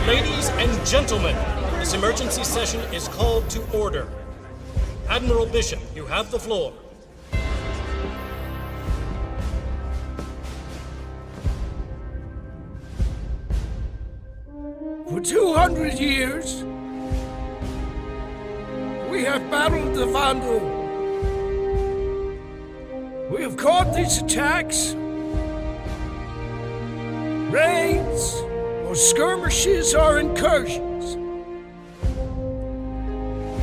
Ladies and gentlemen, this emergency session is called to order. Admiral Bishop, you have the floor. For 200 years, we have battled the Vandal. We have caught these attacks, raids, or skirmishes or incursions.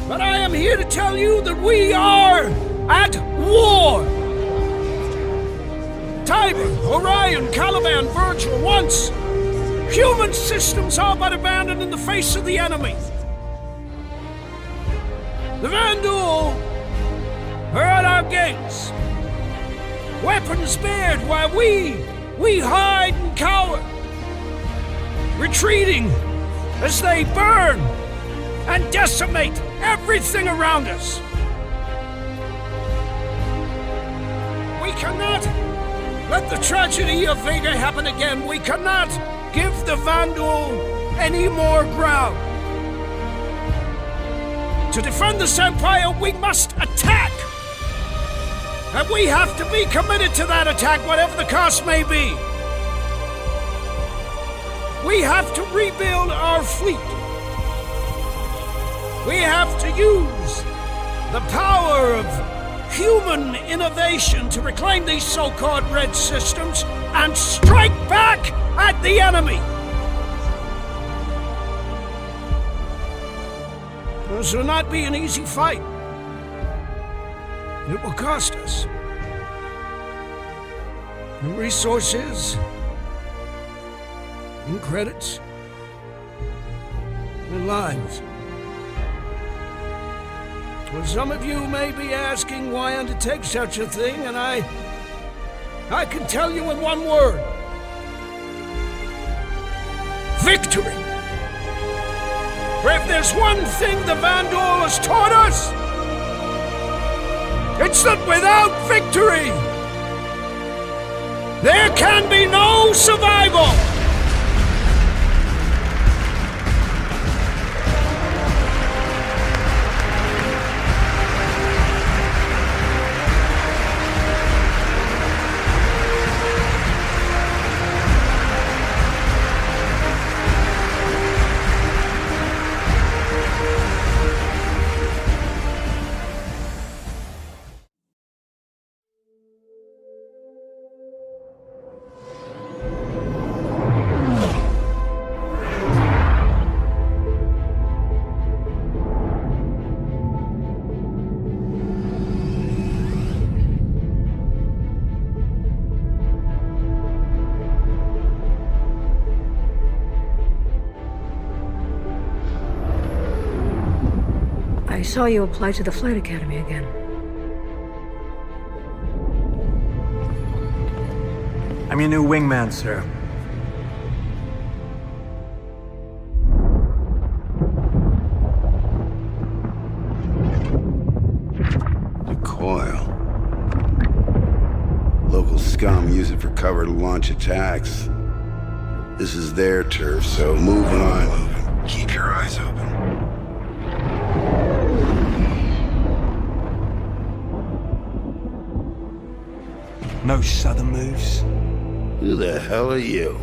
But I am here to tell you that we are at war. Tiber, Orion, Caliban, Virgil, once human systems all but abandoned in the face of the enemy. The Vandal are at our gates, weapons bared while we hide and cower, retreating as they burn and decimate everything around us. We cannot let the tragedy of Vega happen again. We cannot give the Vandal any more ground. To defend this empire, we must attack. And we have to be committed to that attack, whatever the cost may be. We have to rebuild our fleet. We have to use the power of human innovation to reclaim these so-called red systems and strike back at the enemy. This will not be an easy fight. It will cost us in resources, in credits, in lives. Well, some of you may be asking why undertake such a thing, and I can tell you in one word: victory. For if there's one thing the Vandal has taught us, it's that without victory, there can be no survival. I saw you apply to the Flight Academy again. I'm your new wingman, sir. The coil. Local scum use it for cover to launch attacks. This is their turf, so move when I'm moving. Keep your eyes open. No sudden moves. Who the hell are you?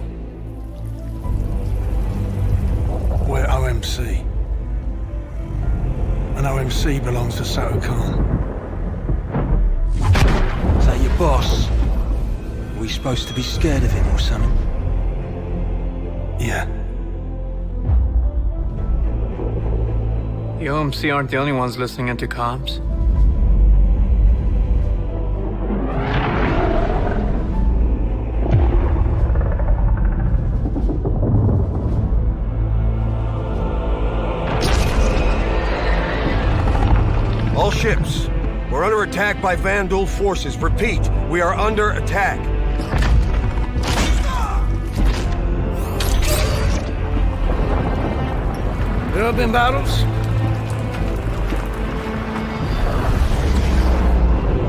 We're OMC. And OMC belongs to Sato Khan. Is that your boss? Are we supposed to be scared of him or something? Yeah. The OMC aren't the only ones listening into comms. All ships, we're under attack by Vandal forces. Repeat, we are under attack. There have been battles.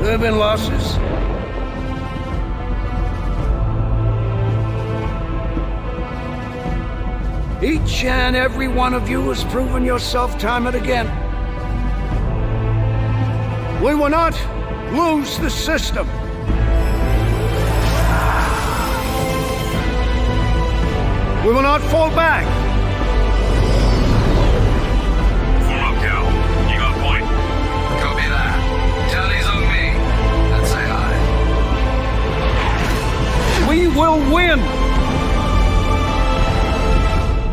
There have been losses. Each and every one of you has proven yourself time and again. We will not lose the system. We will not fall back. Form up, Cal. You got a point. Copy that. Tally's on me. Let's say hi. We will win.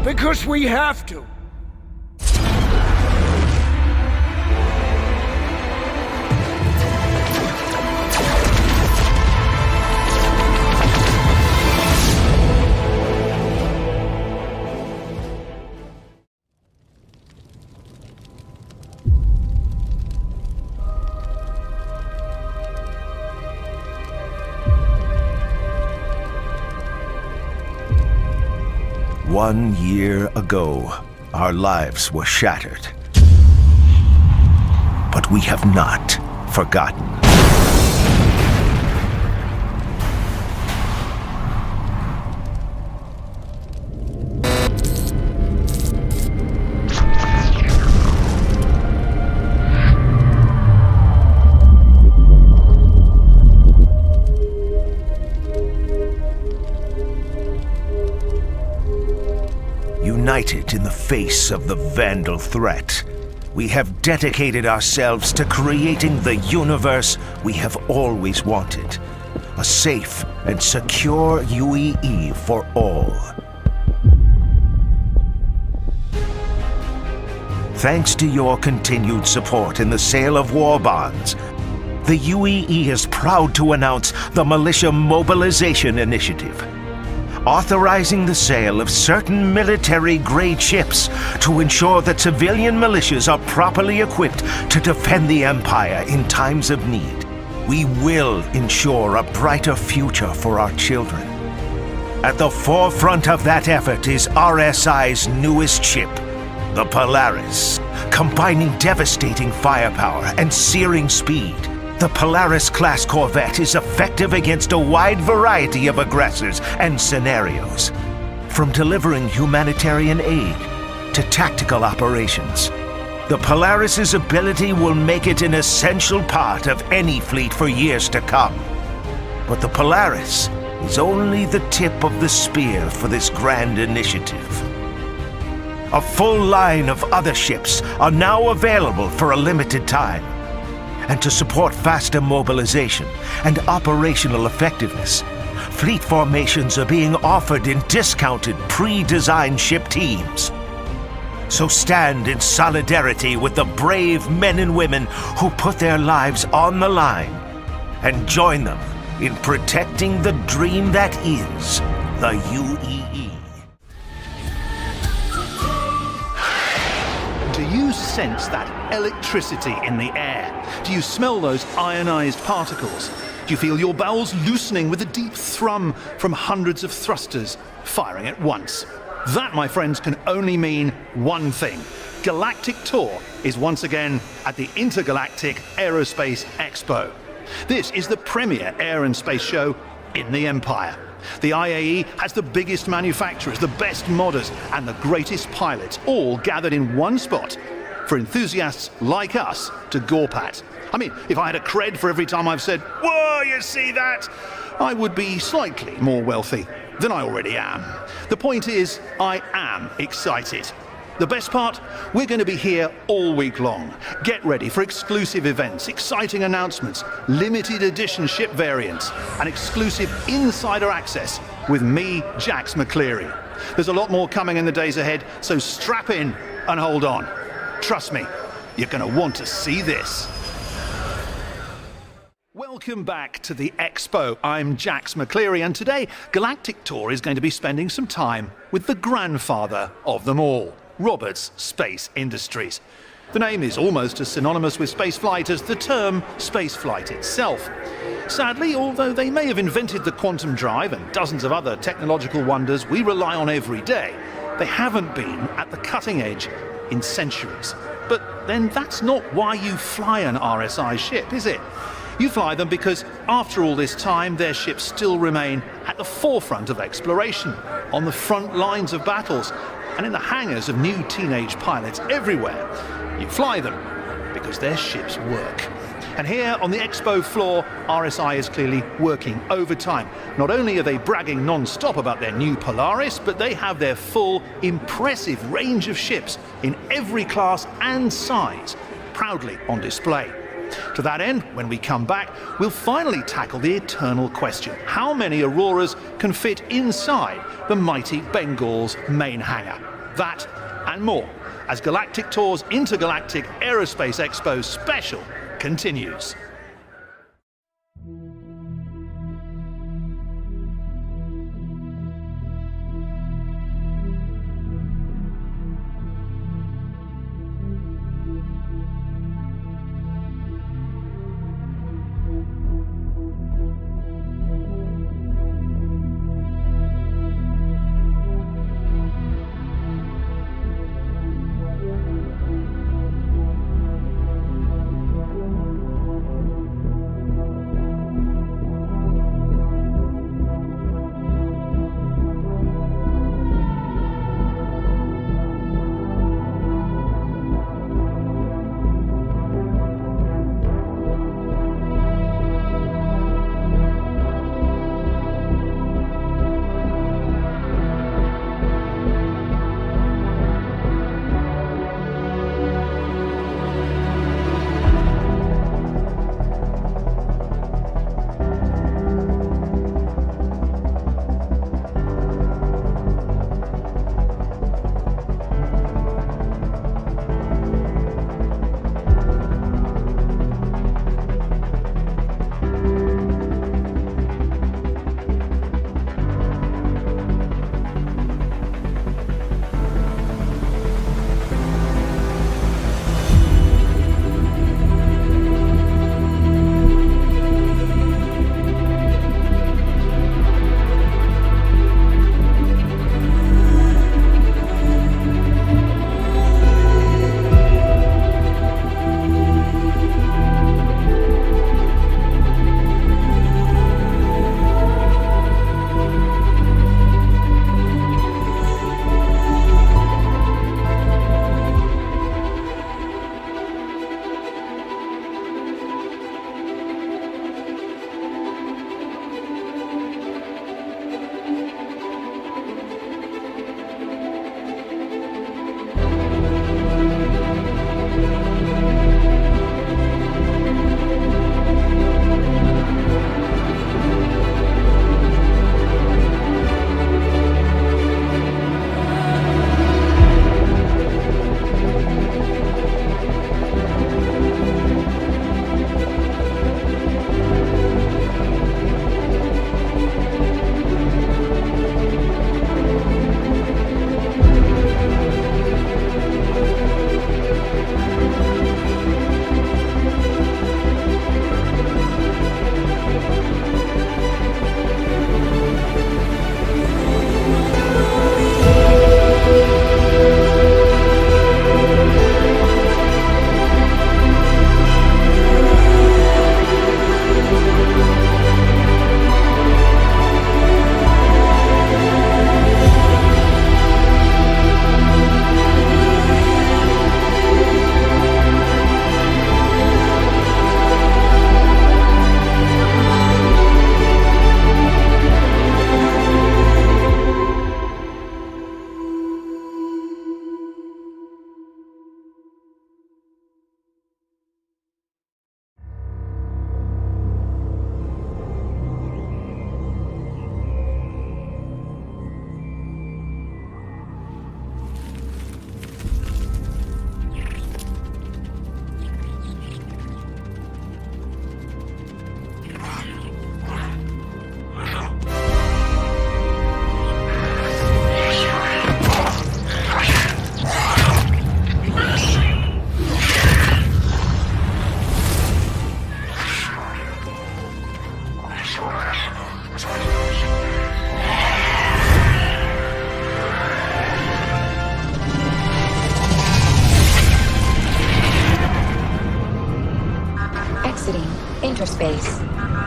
Because we have to. One year ago, our lives were shattered. But we have not forgotten. United in the face of the Vandal threat, we have dedicated ourselves to creating the universe we have always wanted. A safe and secure UEE for all. Thanks to your continued support in the sale of war bonds, the UEE is proud to announce the Militia Mobilization Initiative, authorizing the sale of certain military-grade ships to ensure that civilian militias are properly equipped to defend the Empire in times of need. We will ensure a brighter future for our children. At the forefront of that effort is RSI's newest ship, the Polaris. Combining devastating firepower and searing speed, the Polaris-class corvette is effective against a wide variety of aggressors and scenarios. From delivering humanitarian aid to tactical operations, the Polaris's ability will make it an essential part of any fleet for years to come. But the Polaris is only the tip of the spear for this grand initiative. A full line of other ships are now available for a limited time. And to support faster mobilization and operational effectiveness, fleet formations are being offered in discounted, pre-designed ship teams. So stand in solidarity with the brave men and women who put their lives on the line and join them in protecting the dream that is the UEE. Do you sense that electricity in the air? Do you smell those ionized particles? Do you feel your bowels loosening with a deep thrum from hundreds of thrusters firing at once? That, my friends, can only mean one thing. Galactic Tour is once again at the Intergalactic Aerospace Expo. This is the premier air and space show in the Empire. The IAE has the biggest manufacturers, the best modders, and the greatest pilots, all gathered in one spot for enthusiasts like us to gawp at. I mean, if I had a cred for every time I've said, "Whoa, you see that?" I would be slightly more wealthy than I already am. The point is, I am excited. The best part? We're going to be here all week long. Get ready for exclusive events, exciting announcements, limited edition ship variants, and exclusive insider access with me, Jax McCleary. There's a lot more coming in the days ahead, so strap in and hold on. Trust me, you're going to want to see this. Welcome back to the Expo. I'm Jax McCleary, and today Galactic Tour is going to be spending some time with the grandfather of them all, Roberts Space Industries. The name is almost as synonymous with spaceflight as the term spaceflight itself. Sadly, although they may have invented the quantum drive and dozens of other technological wonders we rely on every day, they haven't been at the cutting edge in centuries. But then that's not why you fly an RSI ship, is it? You fly them because after all this time, their ships still remain at the forefront of exploration, on the front lines of battles, and in the hangars of new teenage pilots everywhere. You fly them because their ships work. And here on the expo floor, RSI is clearly working overtime. Not only are they bragging non-stop about their new Polaris, but they have their full, impressive range of ships in every class and size, proudly on display. To that end, when we come back, we'll finally tackle the eternal question: how many Auroras can fit inside the mighty Bengal's main hangar? That and more, as Galactic Tour's Intergalactic Aerospace Expo special continues. Interspace.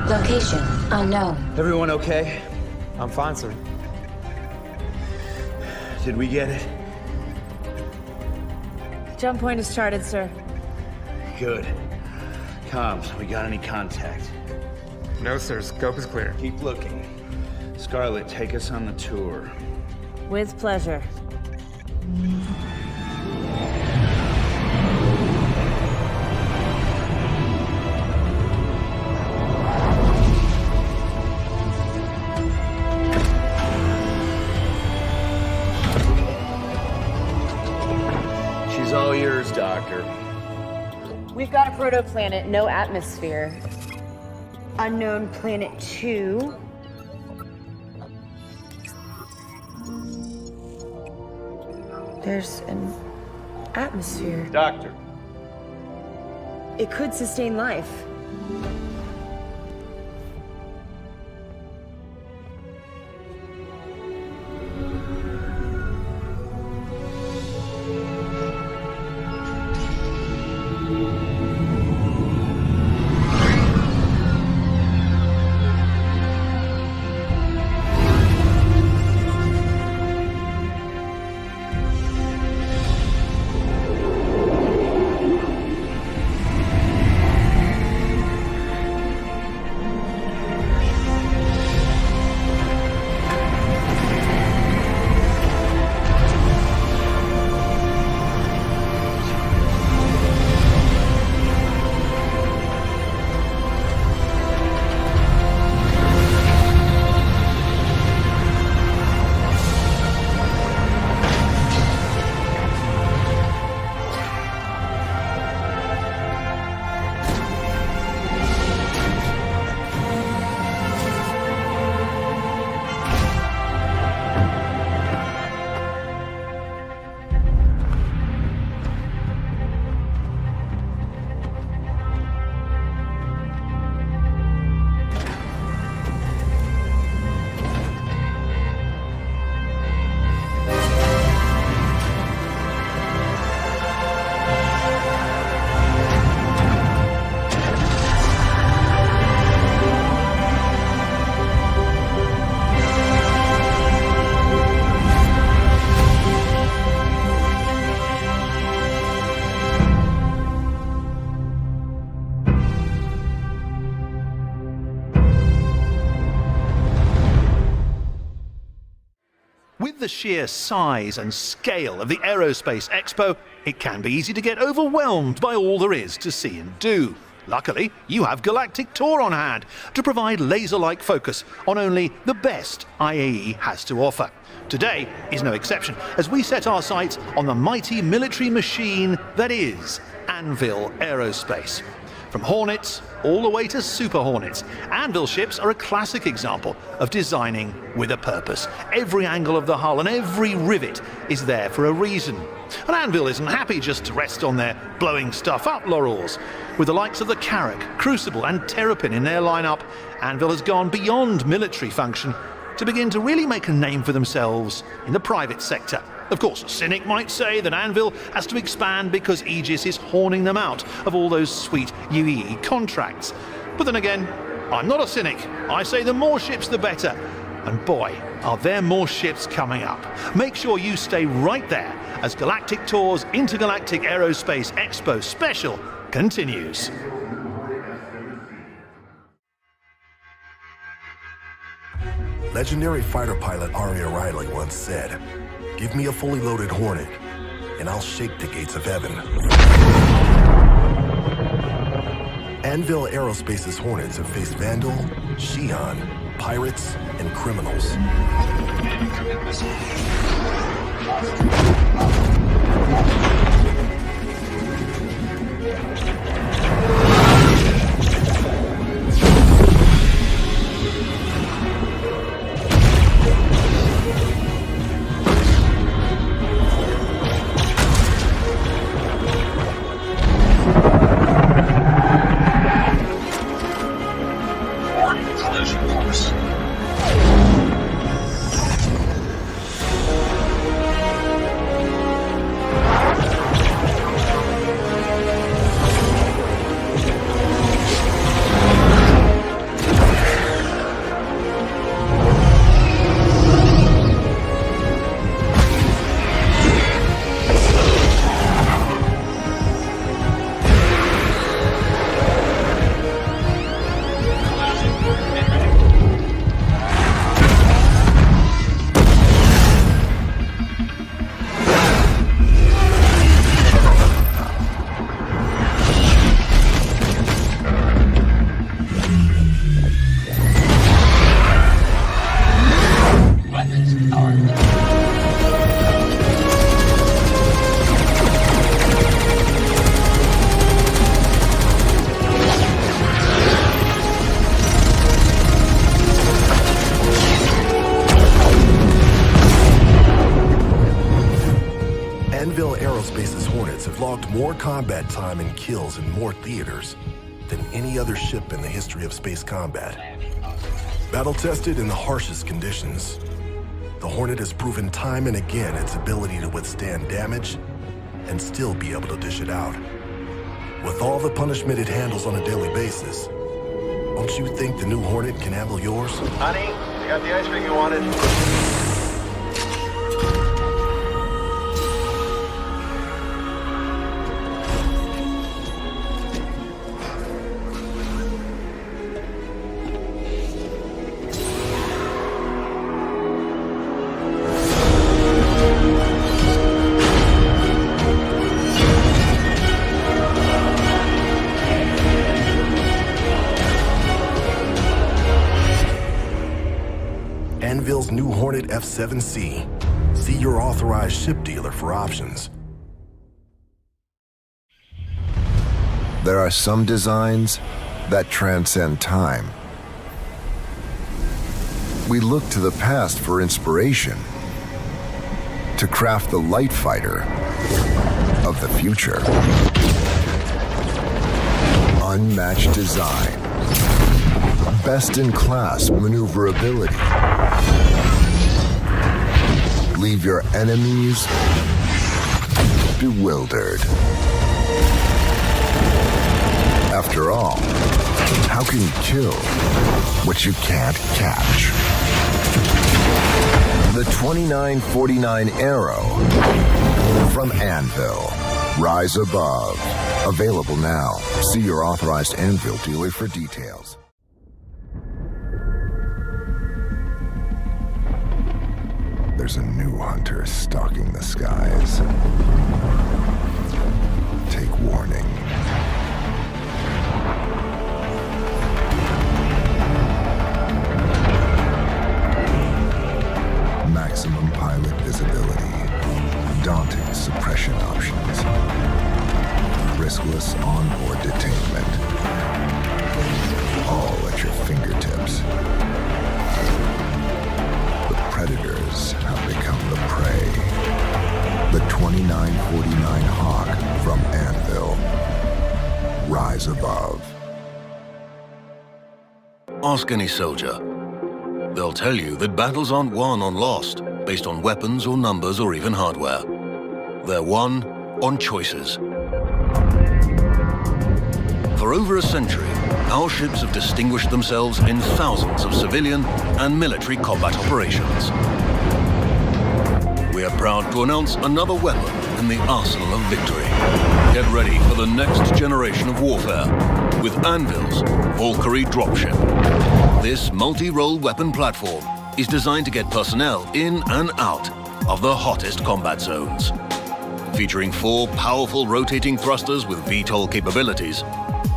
Location unknown. Everyone okay? I'm fine, sir. Did we get it? Jump point is charted, sir. Good. Comms, we got any contact? No, sir. Scope is clear. Keep looking. Scarlet, take us on the tour. With pleasure. She's all yours, Doctor. We've got a protoplanet, no atmosphere. Unknown planet 2. There's an atmosphere. Doctor. It could sustain life. With the sheer size and scale of the Aerospace Expo, it can be easy to get overwhelmed by all there is to see and do. Luckily, you have Galactic Tour on hand to provide laser-like focus on only the best IAE has to offer. Today is no exception, as we set our sights on the mighty military machine that is Anvil Aerospace. From Hornets all the way to Super Hornets, Anvil ships are a classic example of designing with a purpose. Every angle of the hull and every rivet is there for a reason. And Anvil isn't happy just to rest on their blowing stuff up laurels. With the likes of the Carrack, Crucible and Terrapin in their lineup, Anvil has gone beyond military function to begin to really make a name for themselves in the private sector. Of course, a cynic might say that Anvil has to expand because Aegis is horning them out of all those sweet UEE contracts. But then again, I'm not a cynic. I say the more ships the better. And boy, are there more ships coming up. Make sure you stay right there as Galactic Tour's Intergalactic Aerospace Expo special continues. Legendary fighter pilot Aria Riley once said, "Give me a fully loaded Hornet, and I'll shake the gates of heaven." Anvil Aerospace's Hornets have faced Vandal, Xi'an, pirates, and criminals. Anvil Aerospace's Hornets have logged more combat time and kills in more theaters than any other ship in the history of space combat. Battle-tested in the harshest conditions, the Hornet has proven time and again its ability to withstand damage and still be able to dish it out. With all the punishment it handles on a daily basis, don't you think the new Hornet can handle yours? Honey, you got the ice cream you wanted. Anvil's new Hornet F7C. See your authorized ship dealer for options. There are some designs that transcend time. We look to the past for inspiration to craft the light fighter of the future. Unmatched design, best-in-class maneuverability. Leave your enemies bewildered. After all, how can you kill what you can't catch? The 2949 Arrow from Anvil. Rise above. Available now. See your authorized Anvil dealer for details. There's a new hunter stalking the skies. Take warning. Maximum pilot visibility. Daunting suppression options. Riskless onboard detainment. All at your fingertips. Predators have become the prey. The 2949 Hawk from Anvil. Rise above. Ask any soldier. They'll tell you that battles aren't won or lost based on weapons or numbers or even hardware. They're won on choices. For over a century, our ships have distinguished themselves in thousands of civilian and military combat operations. We are proud to announce another weapon in the arsenal of victory. Get ready for the next generation of warfare with Anvil's Valkyrie dropship. This multi-role weapon platform is designed to get personnel in and out of the hottest combat zones. Featuring 4 powerful rotating thrusters with VTOL capabilities,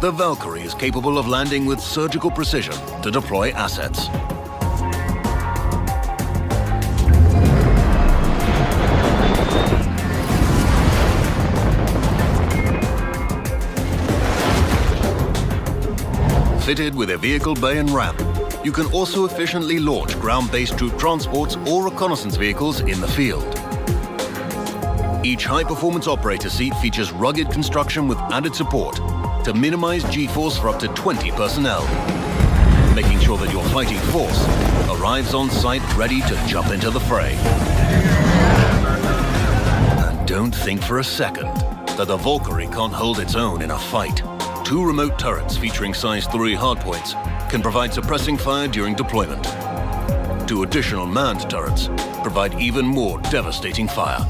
the Valkyrie is capable of landing with surgical precision to deploy assets. Fitted with a vehicle bay and ramp, you can also efficiently launch ground-based troop transports or reconnaissance vehicles in the field. Each high-performance operator seat features rugged construction with added support to minimize G-force for up to 20 personnel, making sure that your fighting force arrives on site ready to jump into the fray. And don't think for a second that the Valkyrie can't hold its own in a fight. 2 remote turrets featuring size 3 hardpoints can provide suppressing fire during deployment. 2 additional manned turrets provide even more devastating fire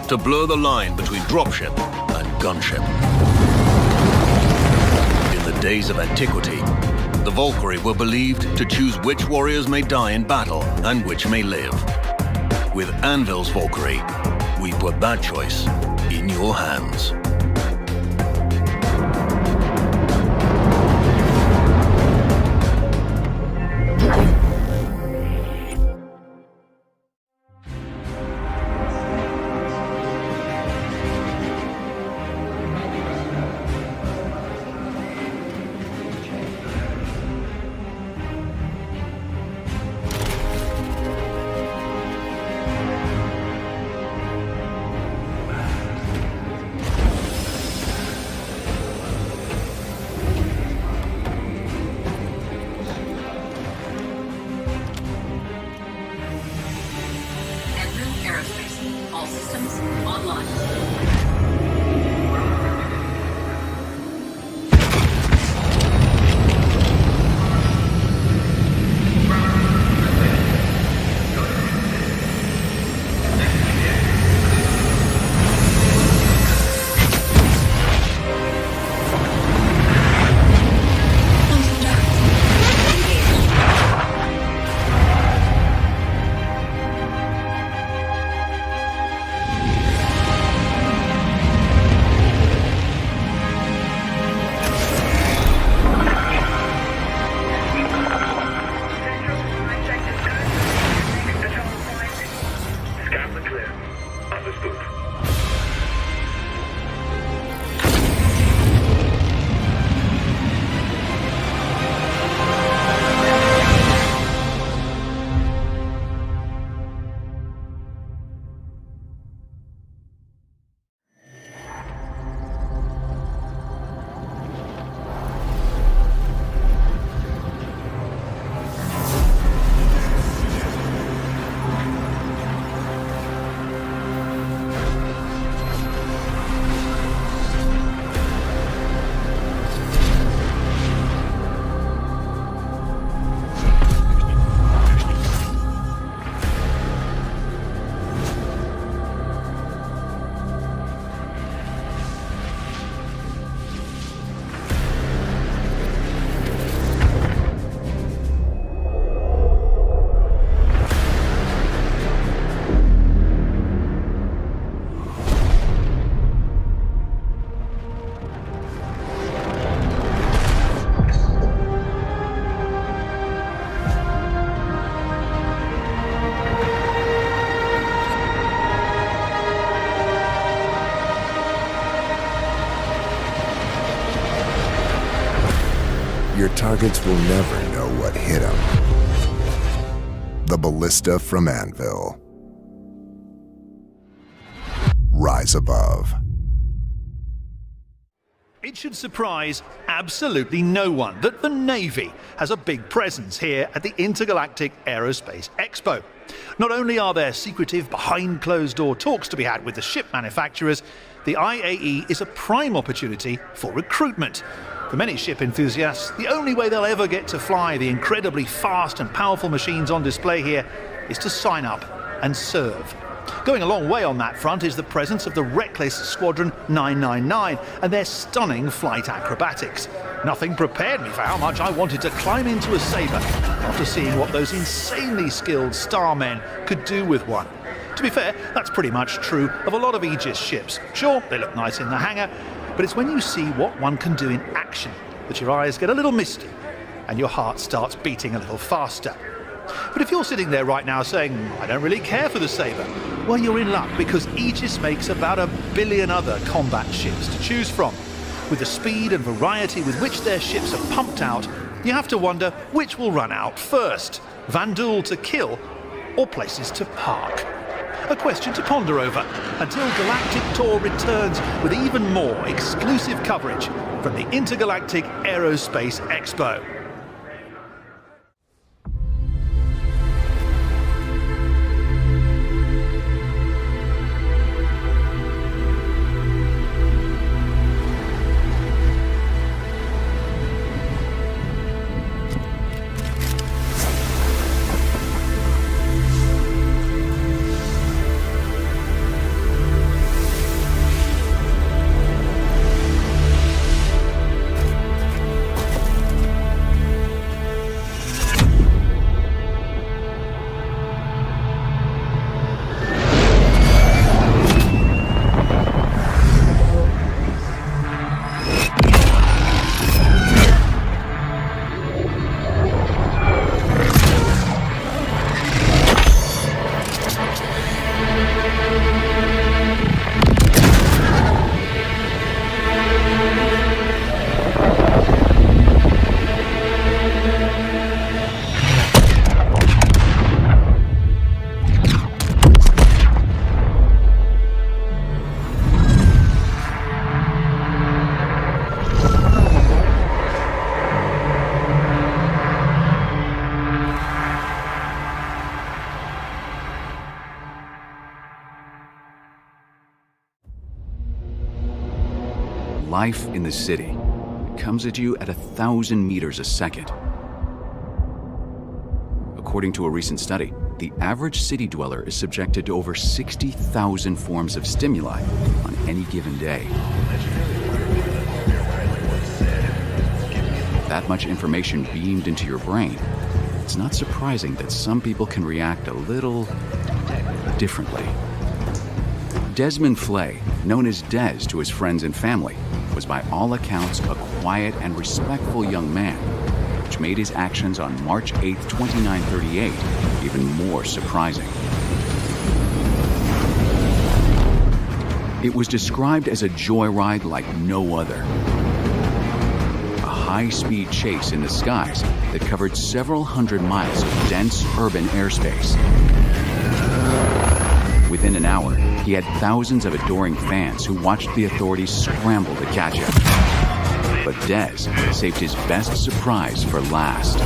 to blur the line between dropship and gunship. Days of antiquity, the Valkyrie were believed to choose which warriors may die in battle and which may live. With Anvil's Valkyrie, we put that choice in your hands. your targets will never know what hit them. The ballista from Anvil. Rise above. It should surprise absolutely no one that the Navy has a big presence here at the Intergalactic Aerospace Expo. Not only are there secretive, behind-closed-door talks to be had with the ship manufacturers, the IAE is a prime opportunity for recruitment. For many ship enthusiasts, the only way they'll ever get to fly the incredibly fast and powerful machines on display here is to sign up and serve. Going a long way on that front is the presence of the reckless Squadron 999 and their stunning flight acrobatics. Nothing prepared me for how much I wanted to climb into a Sabre after seeing what those insanely skilled starmen could do with one. To be fair, that's pretty much true of a lot of Aegis ships. Sure, they look nice in the hangar, but it's when you see what one can do in action that your eyes get a little misty and your heart starts beating a little faster. But if you're sitting there right now saying, I don't really care for the Sabre, well, you're in luck because Aegis makes about 1 billion other combat ships to choose from. With the speed and variety with which their ships are pumped out, you have to wonder which will run out first, Vanduul to kill or places to park. A question to ponder over until Galactic Tour returns with even more exclusive coverage from the Intergalactic Aerospace Expo. Life in the city comes at you at 1,000 meters a second. According to a recent study, the average city dweller is subjected to over 60,000 forms of stimuli on any given day. That much information beamed into your brain, it's not surprising that some people can react a little differently. Desmond Flay, known as Des to his friends and family, was by all accounts a quiet and respectful young man, which made his actions on March 8, 2938 even more surprising. It was described as a joyride like no other. A high-speed chase in the skies that covered several hundred miles of dense urban airspace. Within an hour, he had thousands of adoring fans who watched the authorities scramble to catch him. But Des saved his best surprise for last.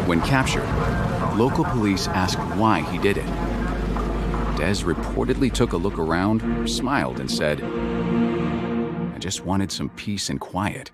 When captured, local police asked why he did it. Des reportedly took a look around, smiled, and said, "I just wanted some peace and quiet."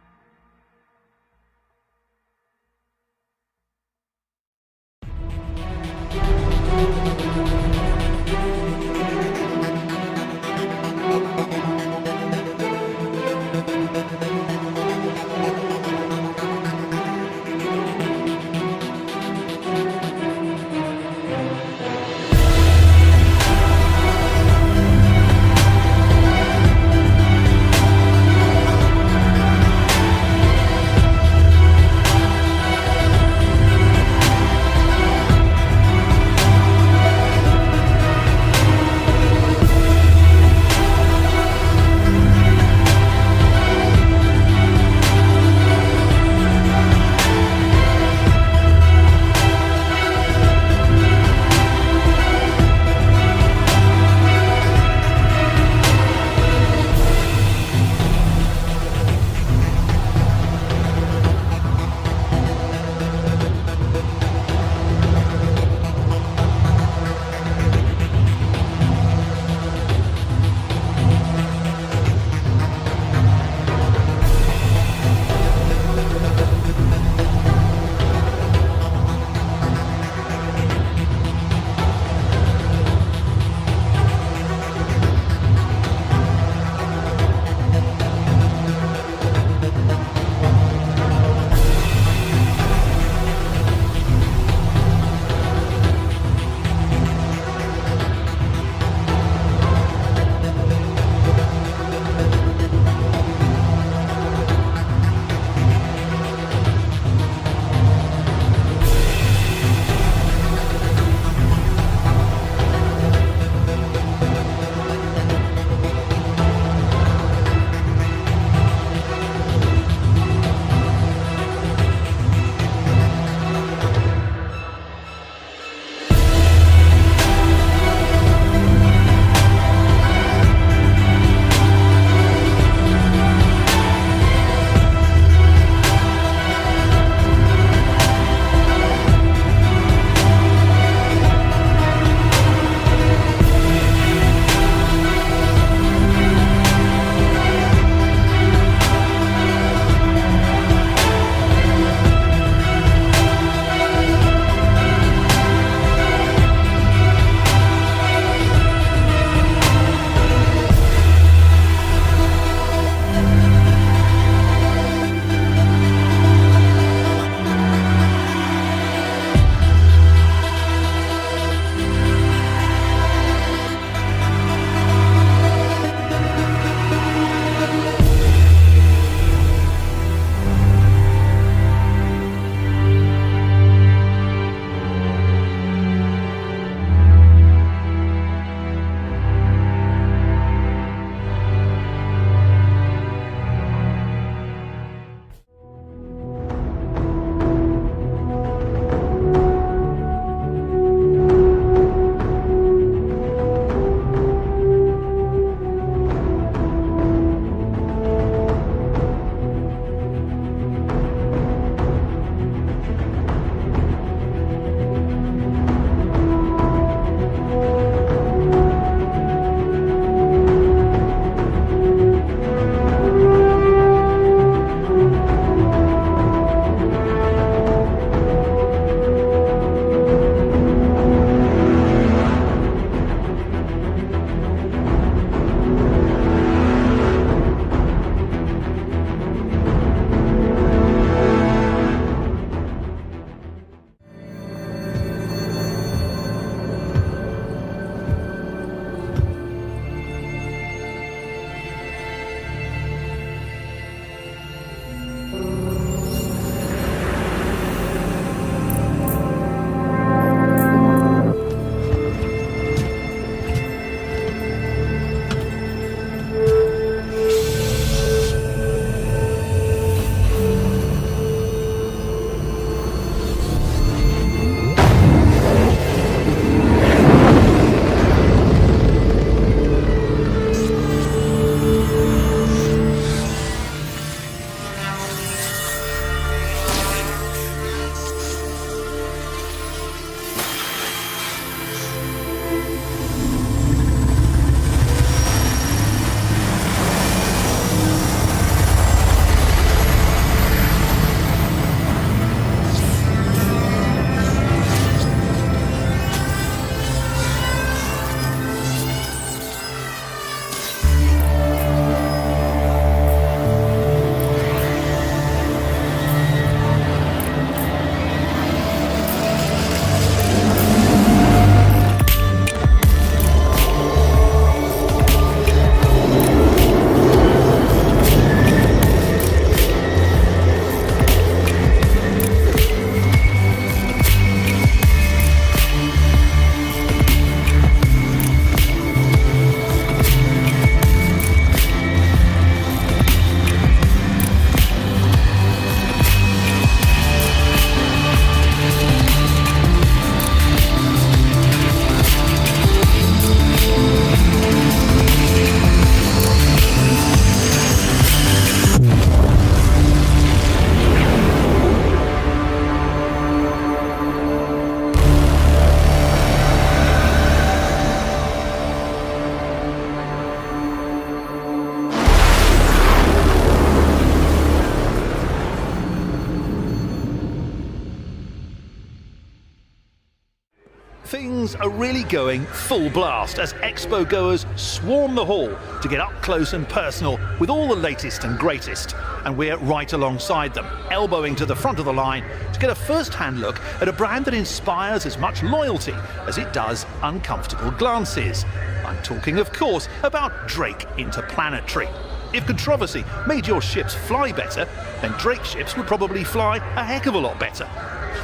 things are really going full blast as expo goers swarm the hall to get up close and personal with all the latest and greatest. And we're right alongside them, elbowing to the front of the line to get a first-hand look at a brand that inspires as much loyalty as it does uncomfortable glances. I'm talking, of course, about Drake Interplanetary. If controversy made your ships fly better, then Drake ships would probably fly a heck of a lot better.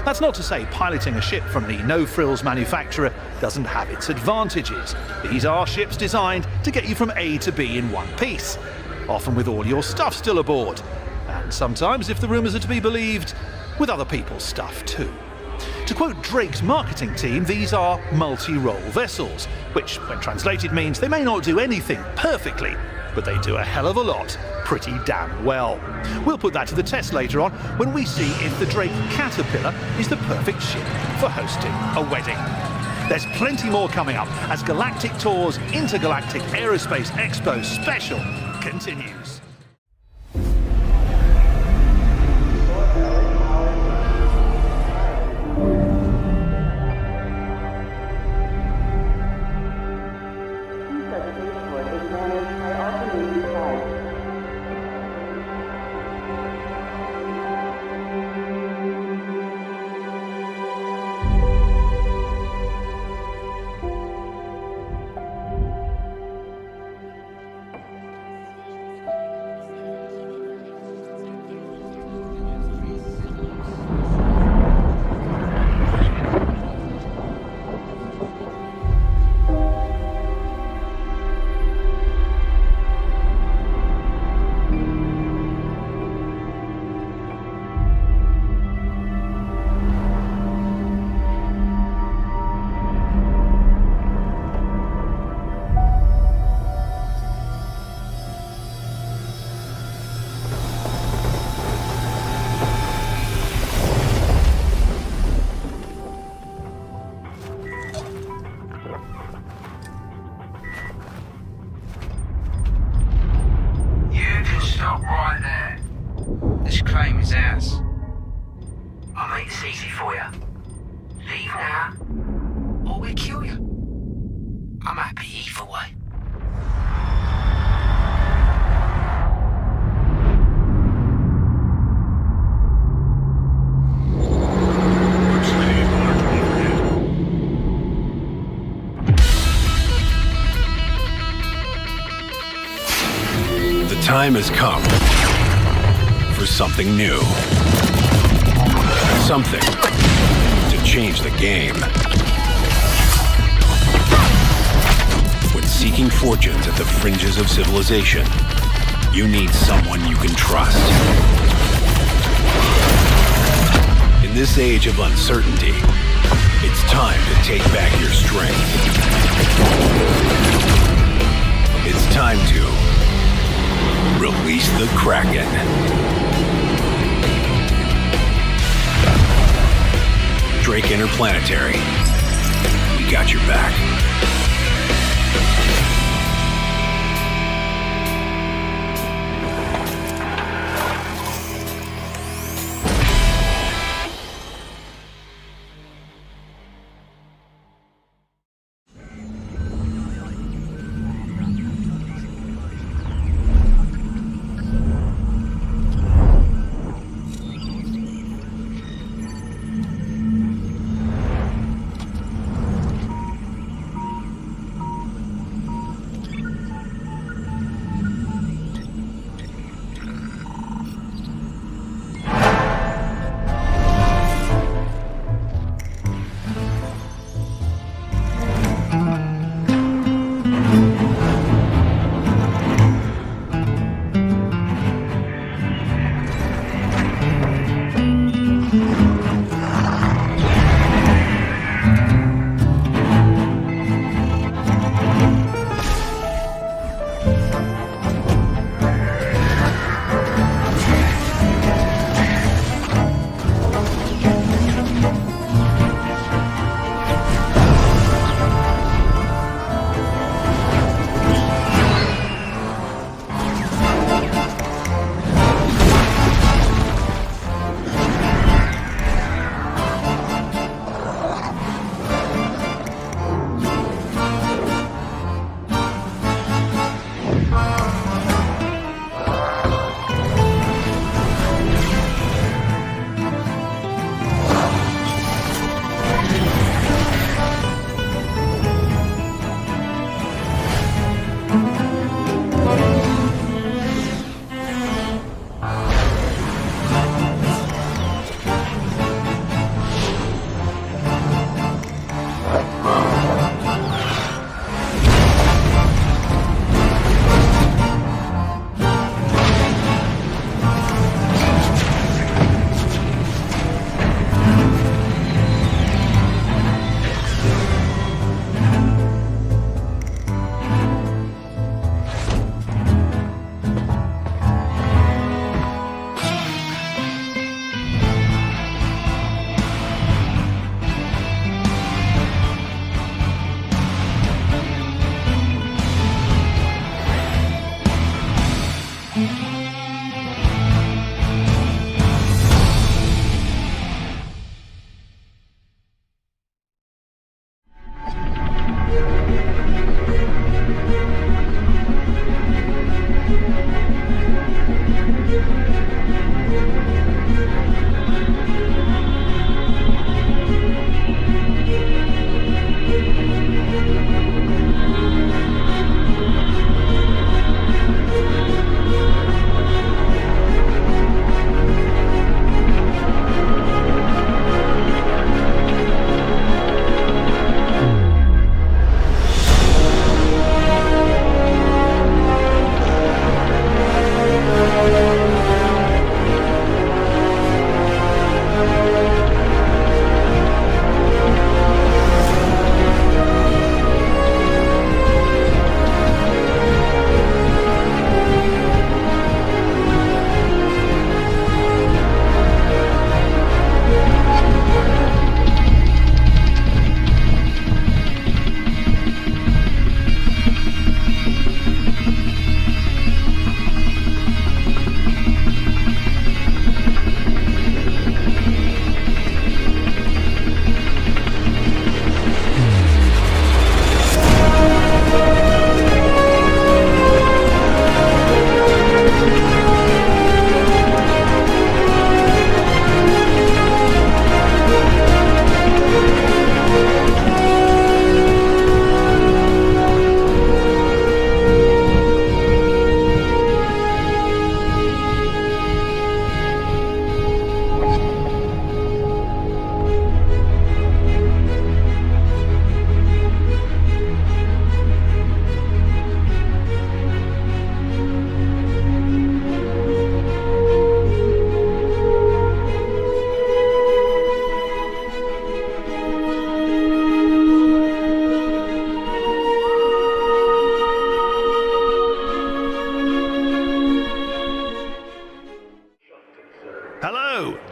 That's not to say piloting a ship from the no-frills manufacturer doesn't have its advantages. These are ships designed to get you from A to B in one piece, often with all your stuff still aboard. And sometimes, if the rumours are to be believed, with other people's stuff too. To quote Drake's marketing team, these are multi-role vessels, which, when translated, means they may not do anything perfectly, but they do a hell of a lot pretty damn well. We'll put that to the test later on when we see if the Drake Caterpillar is the perfect ship for hosting a wedding. There's plenty more coming up as Galactic Tour's Intergalactic Aerospace Expo special continues. Time has come for something new. Something to change the game. When seeking fortunes at the fringes of civilization, you need someone you can trust. In this age of uncertainty, it's time to take back your strength. It's time to release the Kraken. Drake Interplanetary. We got your back.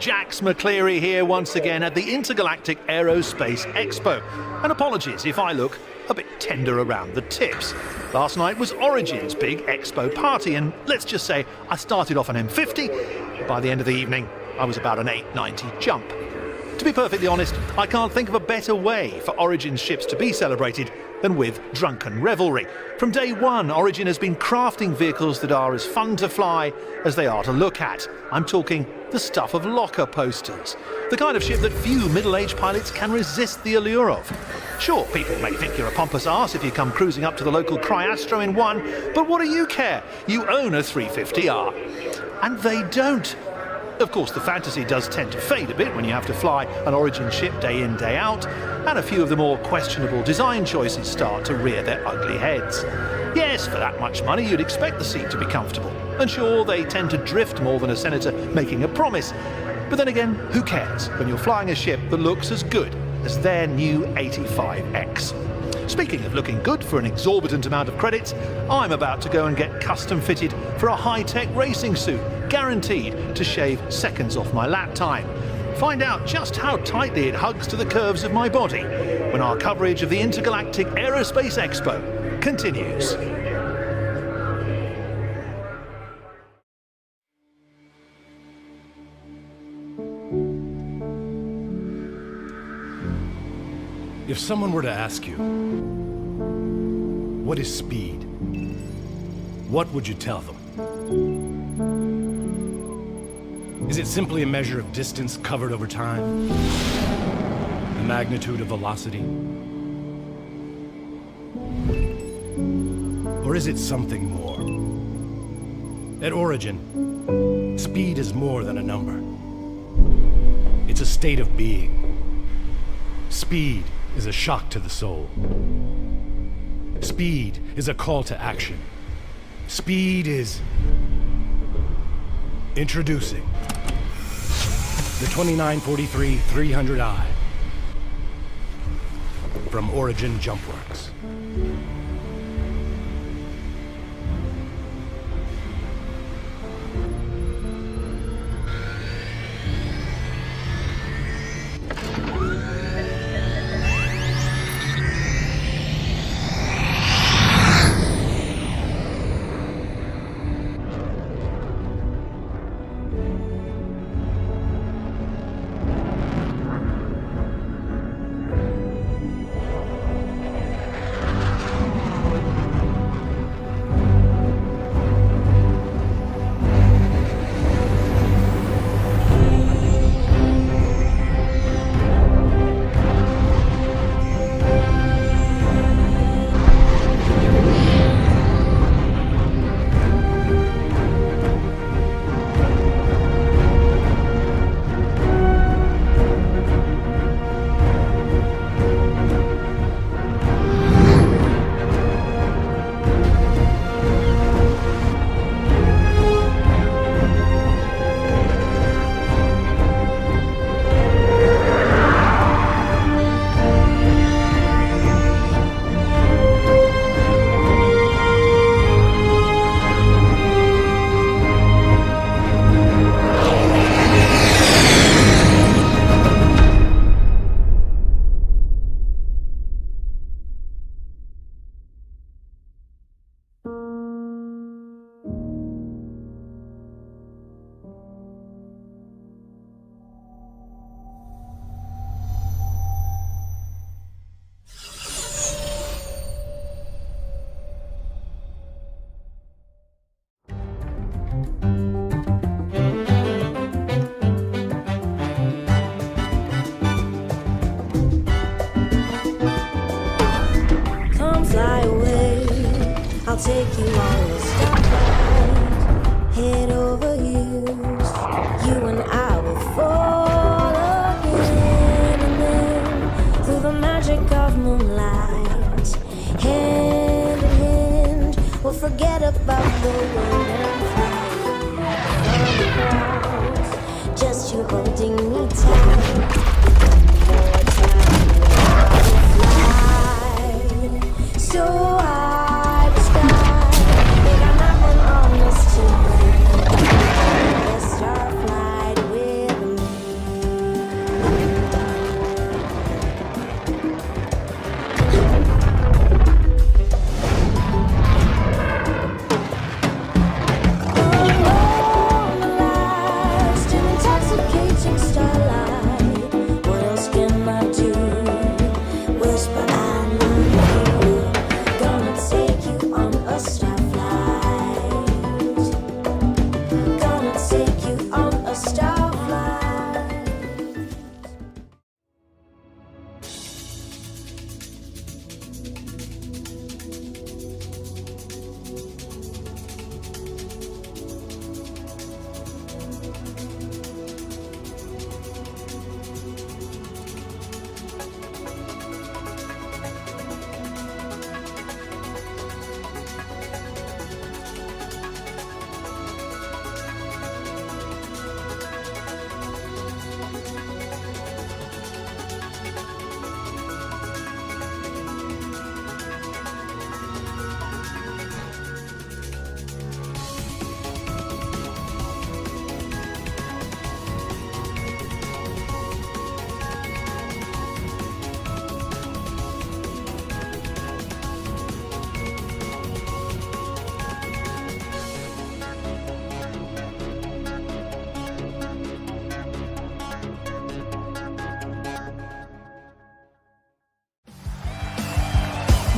Jax McCleary here once again at the Intergalactic Aerospace Expo. And apologies if I look a bit tender around the tips. Last night was Origin's big expo party, and let's just say I started off an M50. By the end of the evening, I was about an 890 jump. To be perfectly honest, I can't think of a better way for Origin's ships to be celebrated than with drunken revelry. From day one, Origin has been crafting vehicles that are as fun to fly as they are to look at. I'm talking the stuff of locker posters. The kind of ship that few middle-aged pilots can resist the allure of. Sure, people may think you're a pompous arse if you come cruising up to the local Cryastro in one, but what do you care? You own a 350R. And they don't. Of course, the fantasy does tend to fade a bit when you have to fly an Origin ship day in, day out, and a few of the more questionable design choices start to rear their ugly heads. Yes, for that much money, you'd expect the seat to be comfortable. And sure, they tend to drift more than a senator making a promise. But then again, who cares when you're flying a ship that looks as good as their new 85X? Speaking of looking good for an exorbitant amount of credits, I'm about to go and get custom fitted for a high-tech racing suit, guaranteed to shave seconds off my lap time. Find out just how tightly it hugs to the curves of my body when our coverage of the Intergalactic Aerospace Expo continues. If someone were to ask you, what is speed? What would you tell them? Is it simply a measure of distance covered over time? The magnitude of velocity? Or is it something more? At Origin, speed is more than a number. It's a state of being. Speed is a shock to the soul. Speed is a call to action. Speed is... Introducing the 2943-300i from Origin Jumpworks. Come fly away, I'll take you on the stoplight. Head over heels, you and I will fall again. And then, through the magic of moonlight, hand in hand, we'll forget about the wind and fly from the clouds. Just you holding me tight. So high the sky, think I'm not an honest to let's start flight with me. Oh, the last and intoxicating starlight. What else can I do? Whisper I love you. Gonna take you on a starflight. Gonna take you on a starflight.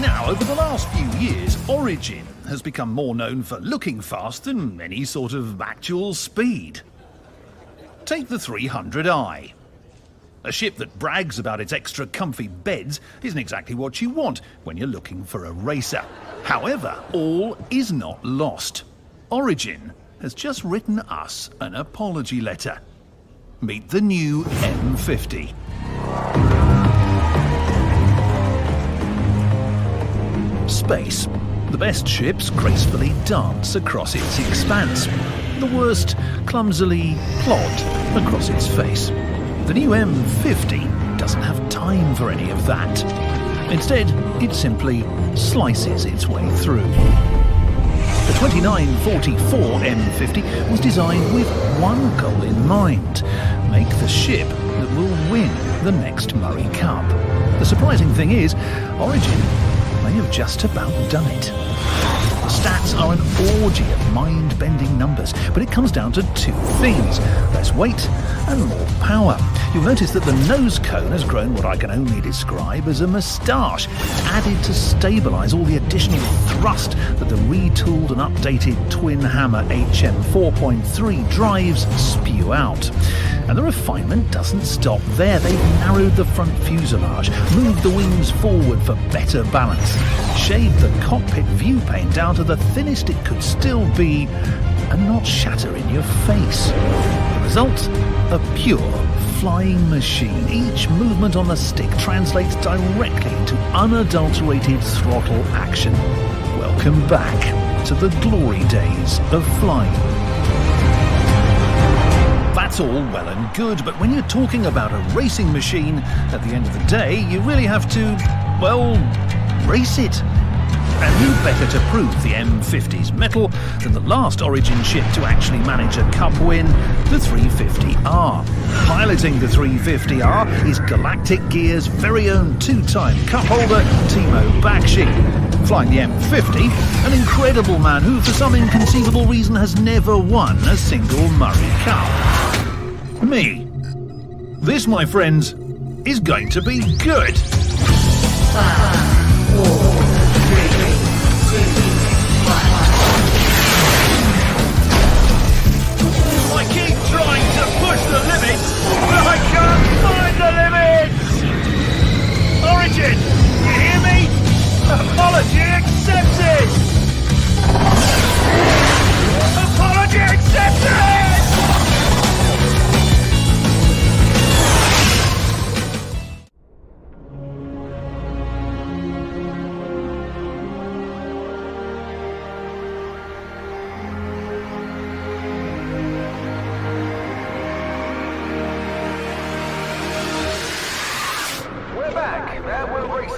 Now, over the last few years, Origin has become more known for looking fast than any sort of actual speed. Take the 300i. A ship that brags about its extra comfy beds isn't exactly what you want when you're looking for a racer. However, all is not lost. Origin has just written us an apology letter. Meet the new M50. Space. The best ships gracefully dance across its expanse. The worst clumsily plod across its face. The new M50 doesn't have time for any of that. Instead, it simply slices its way through. The 2944 M50 was designed with one goal in mind: make the ship that will win the next Murray Cup. The surprising thing is, Origin may have just about done it. The stats are an orgy of mind-bending numbers, but it comes down to two things: less weight and more power. You'll notice that the nose cone has grown what I can only describe as a moustache. It's added to stabilise all the additional thrust that the retooled and updated twin-hammer HM 4.3 drives spew out. And the refinement doesn't stop there. They've narrowed the front fuselage, moved the wings forward for better balance, shaved the cockpit view pane down to the thinnest it could still be, and not shatter in your face. The result? A pure flying machine. Each movement on the stick translates directly into unadulterated throttle action. Welcome back to the glory days of flying. That's all well and good, but when you're talking about a racing machine, at the end of the day, you really have to, well, race it. And who better to prove the M50's mettle than the last Origin ship to actually manage a cup win, the 350R. Piloting the 350R is Galactic Gear's very own two-time cup holder, Timo Bakshi. Flying the M50, an incredible man who, for some inconceivable reason, has never won a single Murray Cup. Me. This, my friends, is going to be good. 5, 4, 3, 2, 1.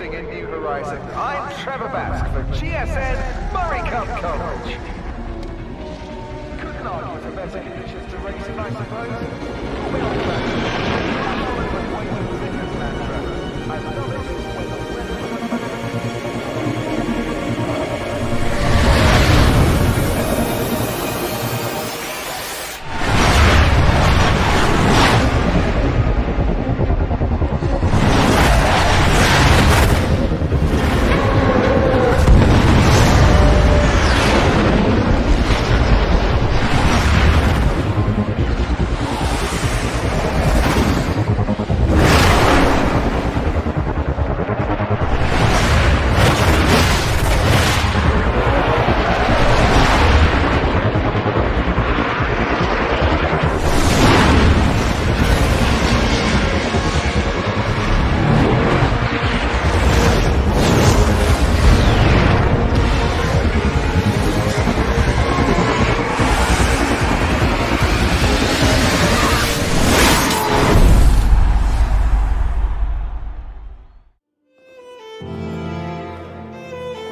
reporting in New Horizon. I'm Trevor Bask for GSN Murray Cup coverage. Couldn't argue for better conditions to race in, I suppose. I love it when the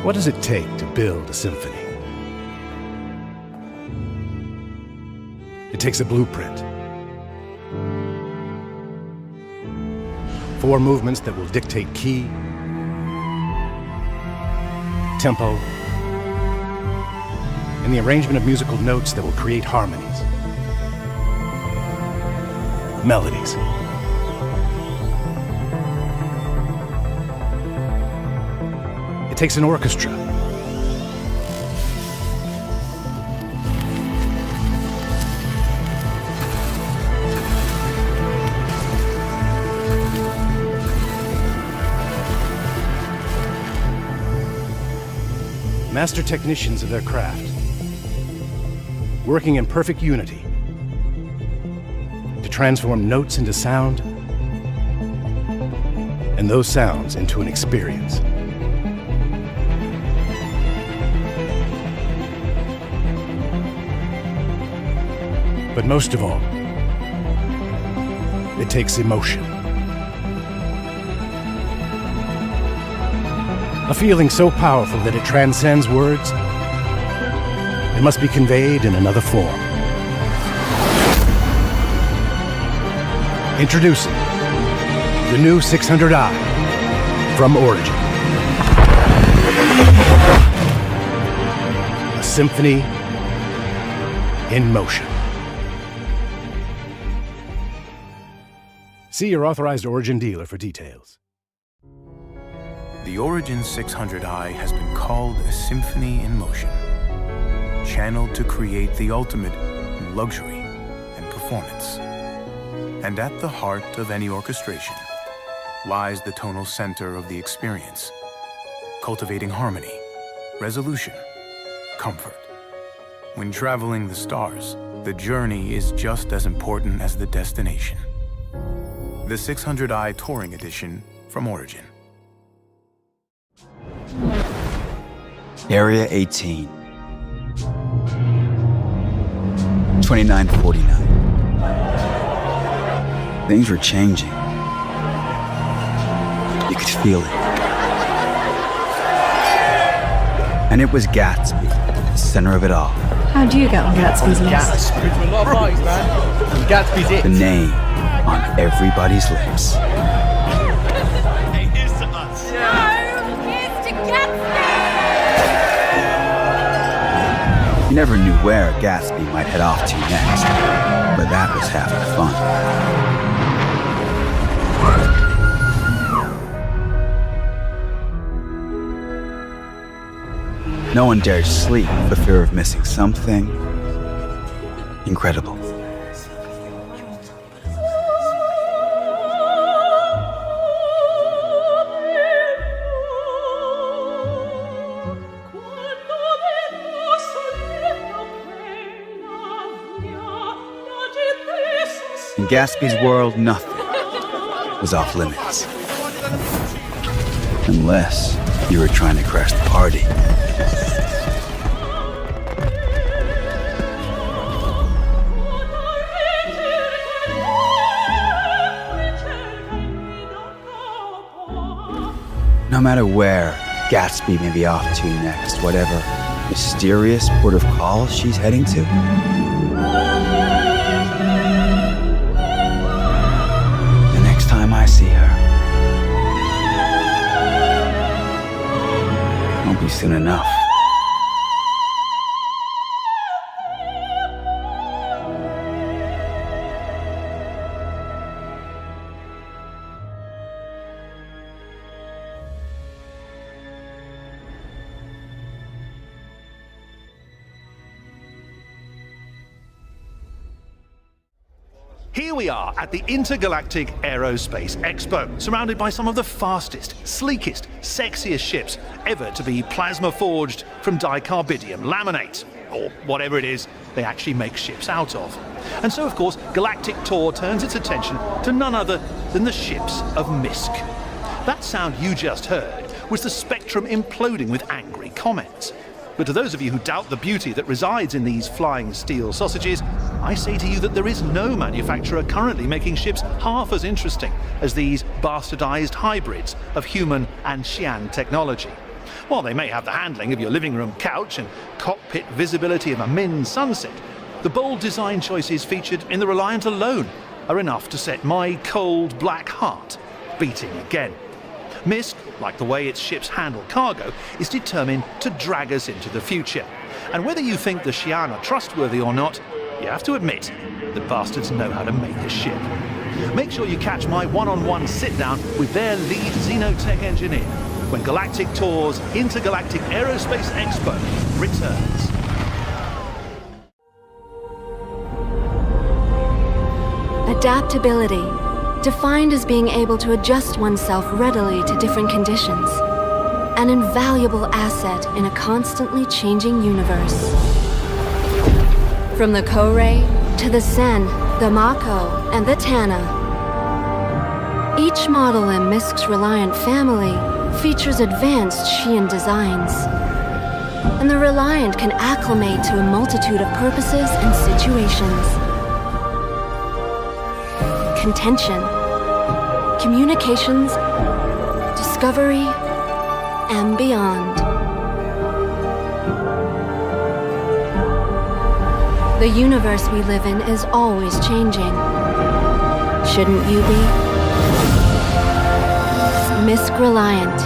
What does it take to build a symphony? It takes a blueprint. 4 movements that will dictate key, tempo, and the arrangement of musical notes that will create harmonies, melodies. It takes an orchestra. Master technicians of their craft, working in perfect unity to transform notes into sound and those sounds into an experience. But most of all, it takes emotion. A feeling so powerful that it transcends words. It must be conveyed in another form. Introducing the new 600i from Origin. A symphony in motion. See your authorized Origin dealer for details. The Origin 600i has been called a symphony in motion, channeled to create the ultimate in luxury and performance. And at the heart of any orchestration lies the tonal center of the experience, cultivating harmony, resolution, comfort. When traveling the stars, the journey is just as important as the destination. The 600i Touring Edition from Origin. Area 18. 2949. Things were changing. You could feel it. And it was Gatsby, the center of it all. How do you get on Gatsby's list? Gatsby's it. The name on everybody's lips. You never knew where Gatsby might head off to next, but that was half the fun. No one dared sleep for fear of missing something incredible. In Gatsby's world, nothing was off limits. Unless you were trying to crash the party. No matter where Gatsby may be off to next, whatever mysterious port of call she's heading to, the next time I see her won't be soon enough. Here we are at the Intergalactic Aerospace Expo, surrounded by some of the fastest, sleekest, sexiest ships ever to be plasma forged from dicarbidium laminate, or whatever it is they actually make ships out of. And so, of course, Galactic Tour turns its attention to none other than the ships of Misk. That sound you just heard was the Spectrum imploding with angry comments. But to those of you who doubt the beauty that resides in these flying steel sausages, I say to you that there is no manufacturer currently making ships half as interesting as these bastardized hybrids of human and Xi'an technology. While they may have the handling of your living room couch and cockpit visibility of a Min sunset, the bold design choices featured in the Reliant alone are enough to set my cold black heart beating again. Misk, like the way its ships handle cargo, is determined to drag us into the future. And whether you think the Xi'an are trustworthy or not, you have to admit, the bastards know how to make a ship. Make sure you catch my one-on-one sit-down with their lead xenotech engineer when Galactic Tour's Intergalactic Aerospace Expo returns. Adaptability, defined as being able to adjust oneself readily to different conditions. An invaluable asset in a constantly changing universe. From the Kourei to the Sen, the Mako, and the Tana. Each model in Misk's Reliant family features advanced Xi'an designs. And the Reliant can acclimate to a multitude of purposes and situations. Contention, communications, discovery, and beyond. The universe we live in is always changing. Shouldn't you be? Misk Reliant.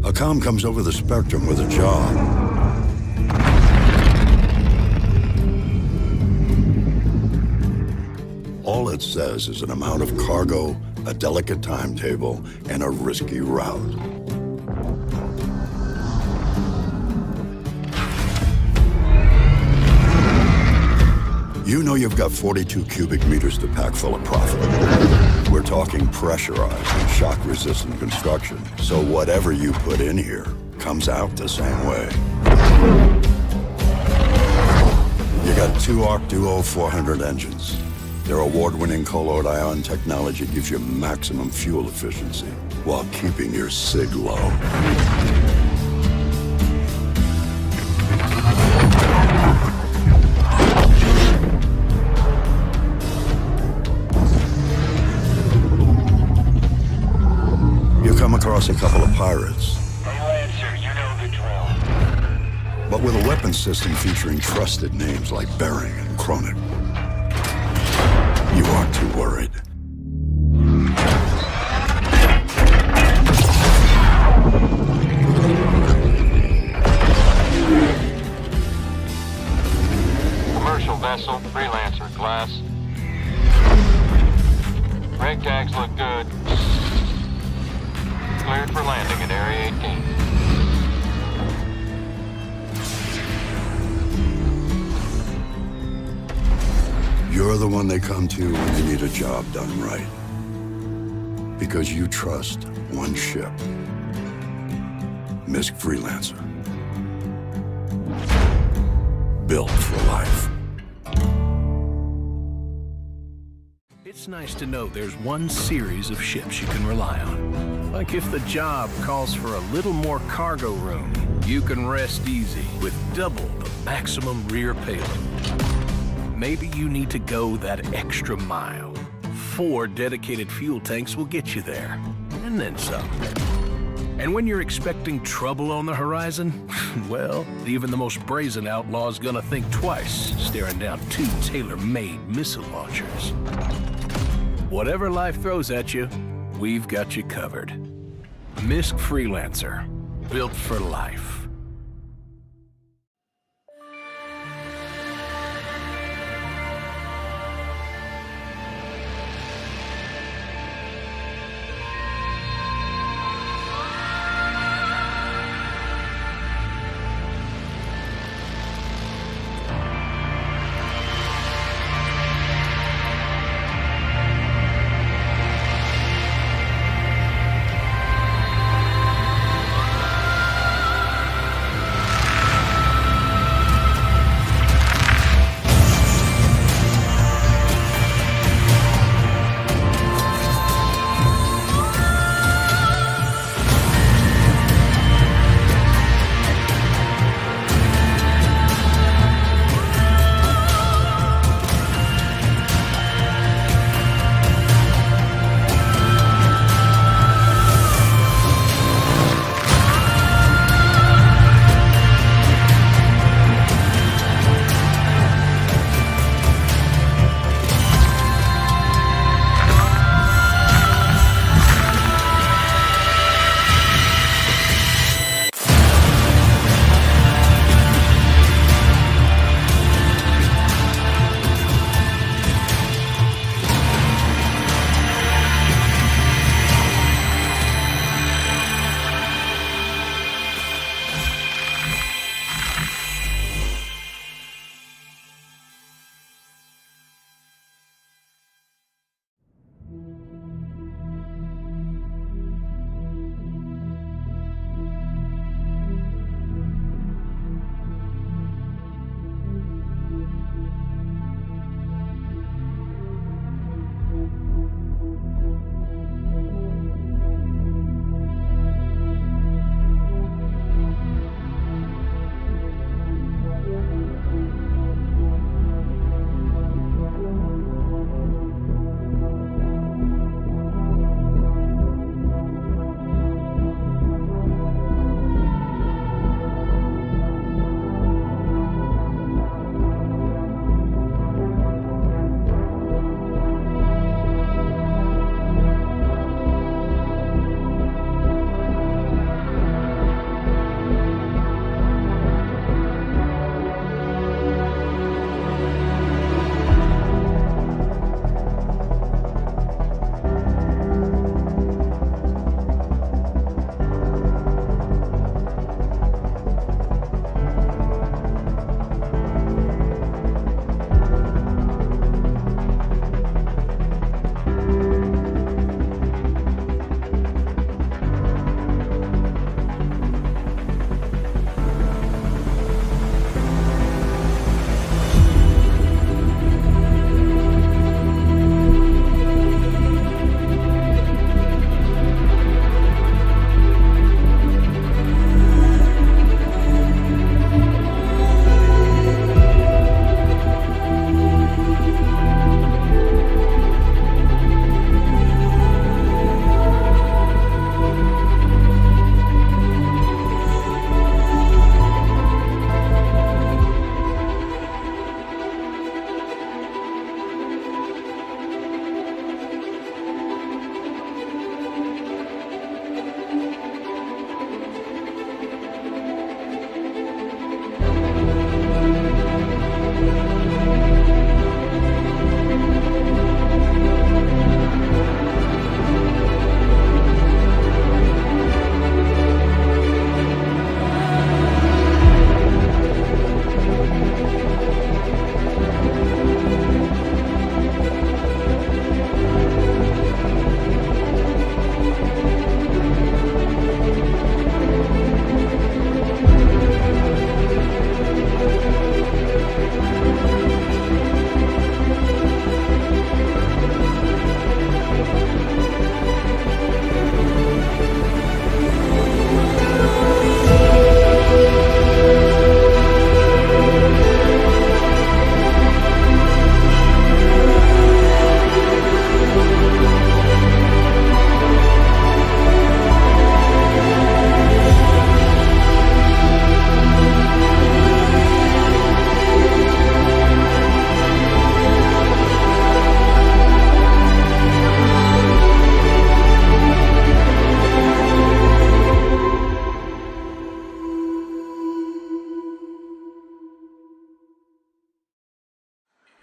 A comm comes over the spectrum with a job. All it says is an amount of cargo, a delicate timetable, and a risky route. You know you've got 42 cubic meters to pack full of profit. We're talking pressurized and shock-resistant construction, so whatever you put in here comes out the same way. You got two Arc Duo 400 engines. Their award-winning colloid ion technology gives you maximum fuel efficiency while keeping your sig low. You come across a couple of pirates. Hey, Lancer, you know the drill. But with a weapon system featuring trusted names like Bering and Kronik, you aren't too worried. Commercial vessel, Freelancer class. Rig tags look good. Cleared for landing at Area 18. You're the one they come to when you need a job done right. Because you trust one ship. Misk Freelancer. Built for life. It's nice to know there's one series of ships you can rely on. Like if the job calls for a little more cargo room, you can rest easy with double the maximum rear payload. Maybe you need to go that extra mile. 4 dedicated fuel tanks will get you there, and then some. And when you're expecting trouble on the horizon, well, even the most brazen outlaw's gonna think twice staring down 2 tailor-made missile launchers. Whatever life throws at you, we've got you covered. MISC Freelancer, built for life.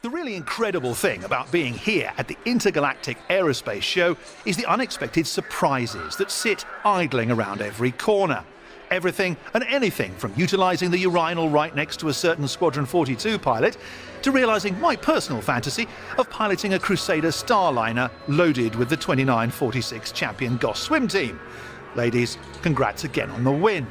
The really incredible thing about being here at the Intergalactic Aerospace Show is the unexpected surprises that sit idling around every corner. Everything and anything from utilising the urinal right next to a certain Squadron 42 pilot to realising my personal fantasy of piloting a Crusader Starliner loaded with the 2946 champion Goss swim team. Ladies, congrats again on the win.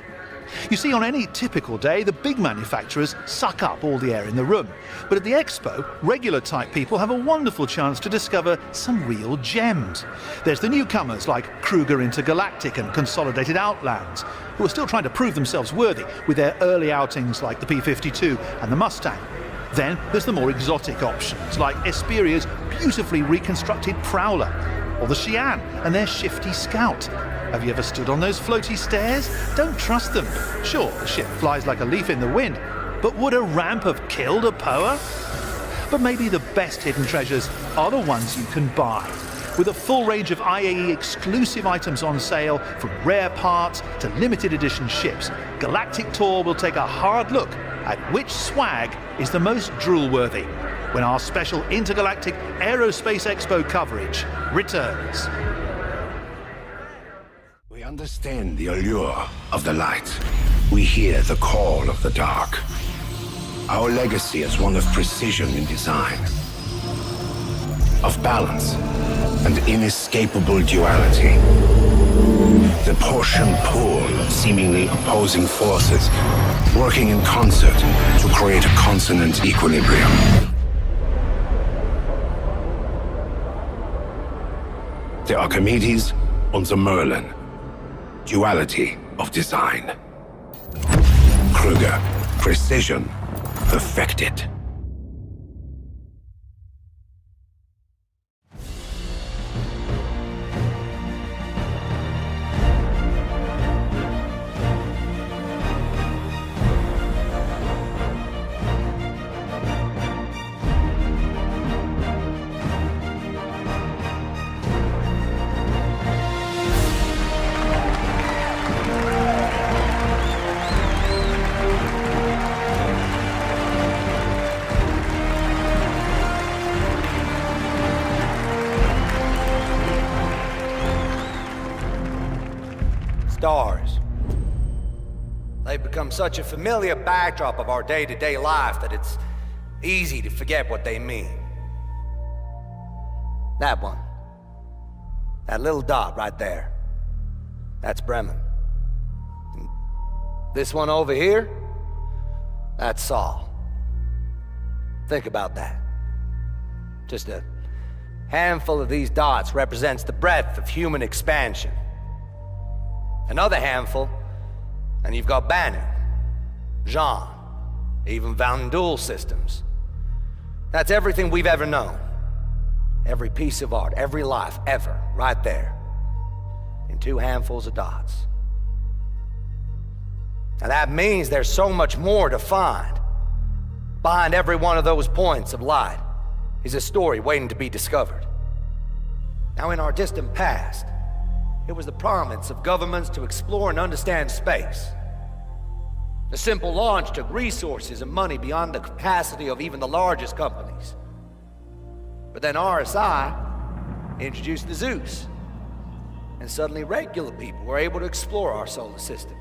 You see, on any typical day, the big manufacturers suck up all the air in the room. But at the Expo, regular type people have a wonderful chance to discover some real gems. There's the newcomers like Kruger Intergalactic and Consolidated Outlands, who are still trying to prove themselves worthy with their early outings like the P-52 and the Mustang. Then there's the more exotic options like Esperia's beautifully reconstructed Prowler, or the Xi'an and their shifty Scout. Have you ever stood on those floaty stairs? Don't trust them. Sure, the ship flies like a leaf in the wind, but would a ramp have killed a Poa? But maybe the best hidden treasures are the ones you can buy. With a full range of IAE exclusive items on sale, from rare parts to limited edition ships, Galactic Tour will take a hard look at which swag is the most drool-worthy when our special Intergalactic Aerospace Expo coverage returns. We understand the allure of the light. We hear the call of the dark. Our legacy is one of precision in design, of balance and inescapable duality. The push and pull of seemingly opposing forces working in concert to create a consonant equilibrium. The Archimedes and the Merlin. Duality of design. Kruger. Precision. Perfected. Stars. They've become such a familiar backdrop of our day-to-day life that it's easy to forget what they mean. That one. That little dot right there. That's Bremen. And this one over here, that's Sol. Think about that. Just a handful of these dots represents the breadth of human expansion. Another handful, and you've got Bannon, Jean, even Van Duel systems. That's everything we've ever known. Every piece of art, every life, ever, right there. In two handfuls of dots. Now that means there's so much more to find. Behind every one of those points of light is a story waiting to be discovered. Now in our distant past, it was the province of governments to explore and understand space. The simple launch took resources and money beyond the capacity of even the largest companies. But then RSI introduced the Zeus, and suddenly regular people were able to explore our solar system,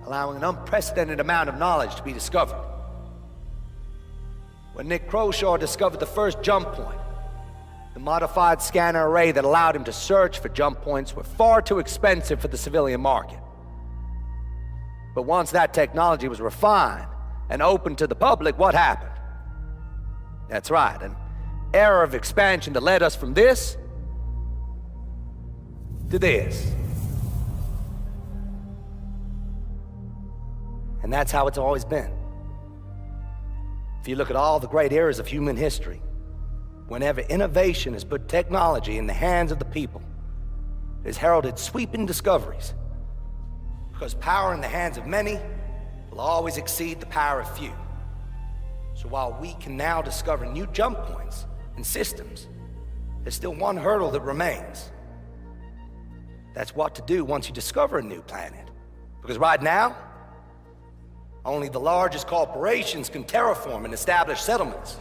allowing an unprecedented amount of knowledge to be discovered. When Nick Croshaw discovered the first jump point, the modified scanner array that allowed him to search for jump points were far too expensive for the civilian market. But once that technology was refined and open to the public, what happened? That's right, an era of expansion that led us from this to this. And that's how it's always been. If you look at all the great eras of human history, whenever innovation has put technology in the hands of the people, it has heralded sweeping discoveries. Because power in the hands of many will always exceed the power of few. So while we can now discover new jump points and systems, there's still one hurdle that remains. That's what to do once you discover a new planet. Because right now, only the largest corporations can terraform and establish settlements.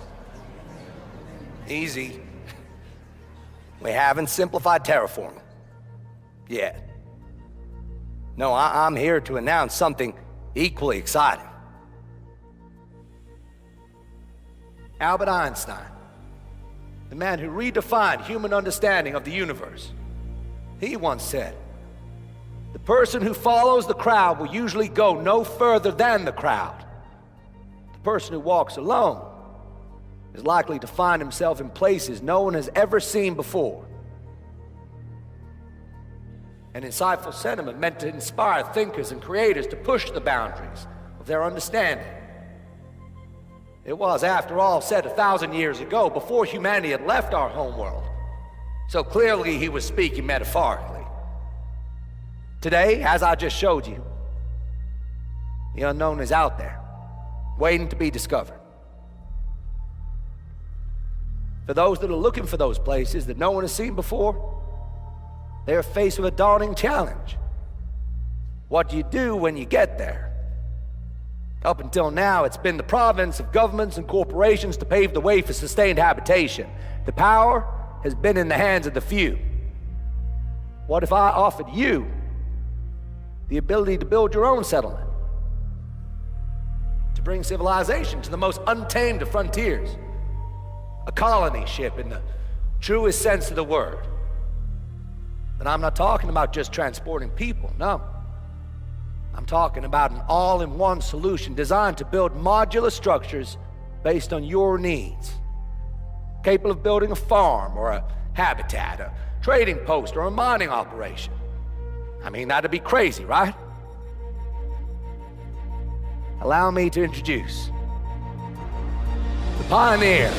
Easy. We haven't simplified terraforming. Yet. No, I'm here to announce something equally exciting. Albert Einstein, the man who redefined human understanding of the universe, he once said, "The person who follows the crowd will usually go no further than the crowd. The person who walks alone is likely to find himself in places no one has ever seen before." An insightful sentiment meant to inspire thinkers and creators to push the boundaries of their understanding. It was, after all, said 1,000 years ago, before humanity had left our homeworld. So clearly he was speaking metaphorically. Today, as I just showed you, the unknown is out there, waiting to be discovered. For those that are looking for those places that no one has seen before, they are faced with a daunting challenge. What do you do when you get there? Up until now, it's been the province of governments and corporations to pave the way for sustained habitation. The power has been in the hands of the few. What if I offered you the ability to build your own settlement? To bring civilization to the most untamed of frontiers? A colony ship in the truest sense of the word. And I'm not talking about just transporting people, no. I'm talking about an all-in-one solution designed to build modular structures based on your needs. Capable of building a farm or a habitat, a trading post or a mining operation. I mean, that'd be crazy, right? Allow me to introduce the Pioneer.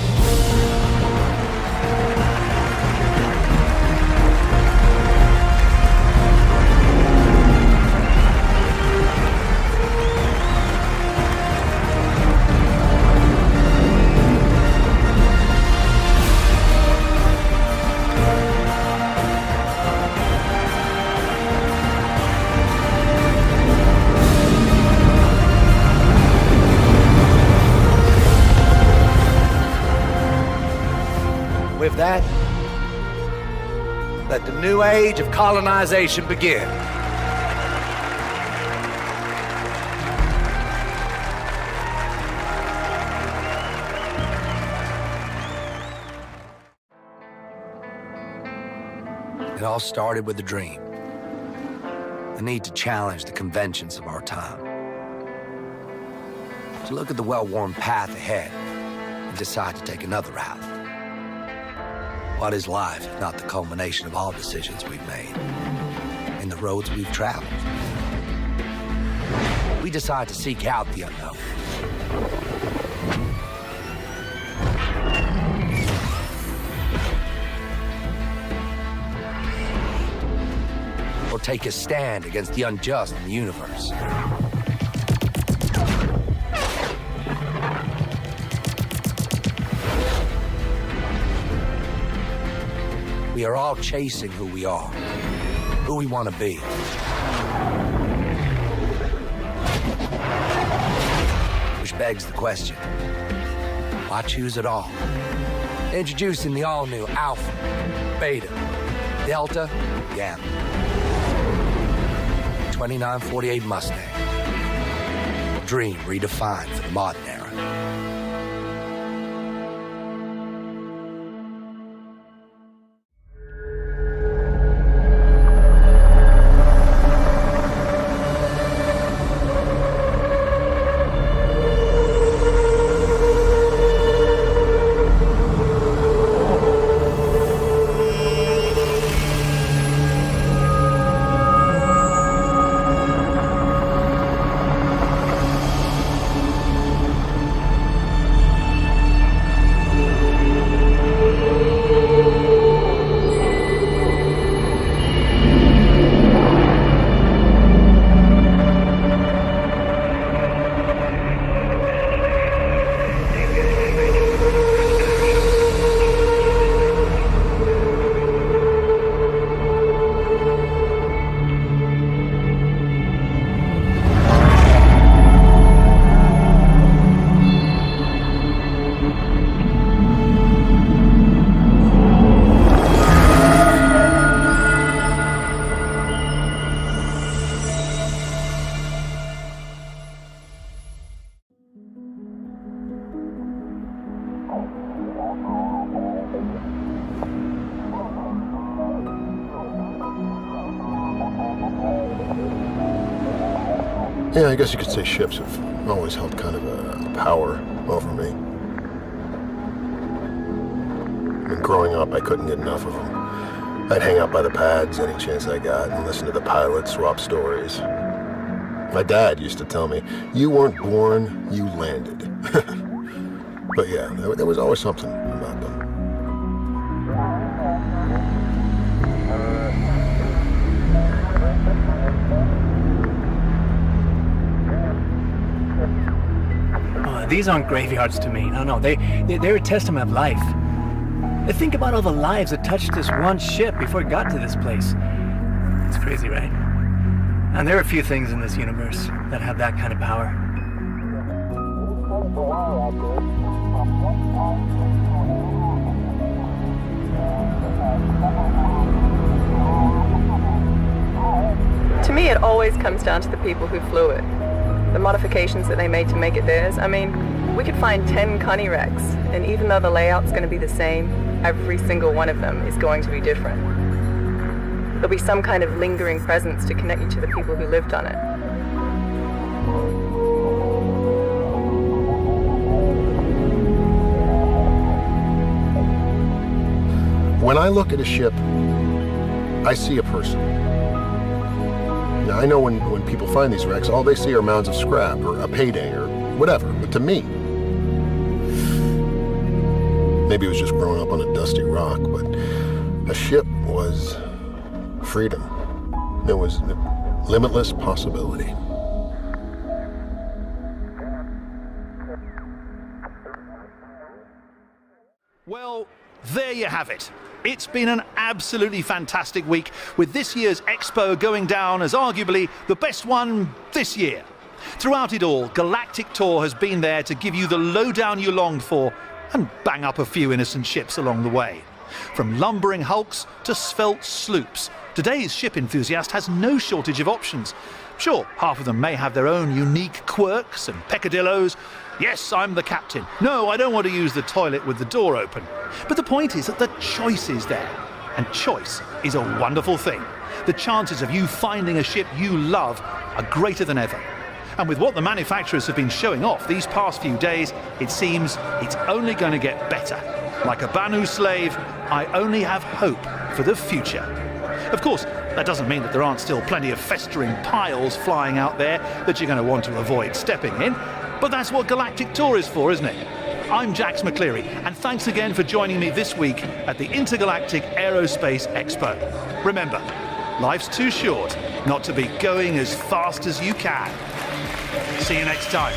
With that, let the new age of colonization begin. It all started with a dream. The need to challenge the conventions of our time. To look at the well-worn path ahead and decide to take another route. What is life if not the culmination of all decisions we've made and the roads we've traveled? We decide to seek out the unknown. Or take a stand against the unjust in the universe. We are all chasing who we are, who we want to be. Which begs the question, why choose at all? Introducing the all-new Alpha, Beta, Delta, Gamma. 2948 Mustang. A dream redefined for the modern era. Yeah, I guess you could say ships have always held kind of a power over me. I mean, growing up, I couldn't get enough of them. I'd hang out by the pads any chance I got and listen to the pilots swap stories. My dad used to tell me, you weren't born, you landed. But yeah, there was always something about them. These aren't graveyards to me. No, they're a testament of life. Think about all the lives that touched this one ship before it got to this place. It's crazy, right? And there are a few things in this universe that have that kind of power. To me, it always comes down to the people who flew it. The modifications that they made to make it theirs. I mean, we could find 10 Connie wrecks, and even though the layout's going to be the same, every single one of them is going to be different. There'll be some kind of lingering presence to connect you to the people who lived on it. When I look at a ship, I see a person. Now, I know when people find these wrecks, all they see are mounds of scrap or a payday or whatever, but to me, maybe it was just growing up on a dusty rock, but a ship was freedom. There was limitless possibility. Well, there you have it. It's been an absolutely fantastic week, with this year's Expo going down as arguably the best one this year. Throughout it all, Galactic Tour has been there to give you the lowdown you longed for and bang up a few innocent ships along the way. From lumbering hulks to svelte sloops, today's ship enthusiast has no shortage of options. Sure, half of them may have their own unique quirks and peccadillos. Yes, I'm the captain. No, I don't want to use the toilet with the door open. But the point is that the choice is there. And choice is a wonderful thing. The chances of you finding a ship you love are greater than ever. And with what the manufacturers have been showing off these past few days, it seems it's only going to get better. Like a Banu slave, I only have hope for the future. Of course, that doesn't mean that there aren't still plenty of festering piles flying out there that you're going to want to avoid stepping in. But that's what Galactic Tour is for, isn't it? I'm Jax McCleary, and thanks again for joining me this week at the Intergalactic Aerospace Expo. Remember, life's too short not to be going as fast as you can. See you next time.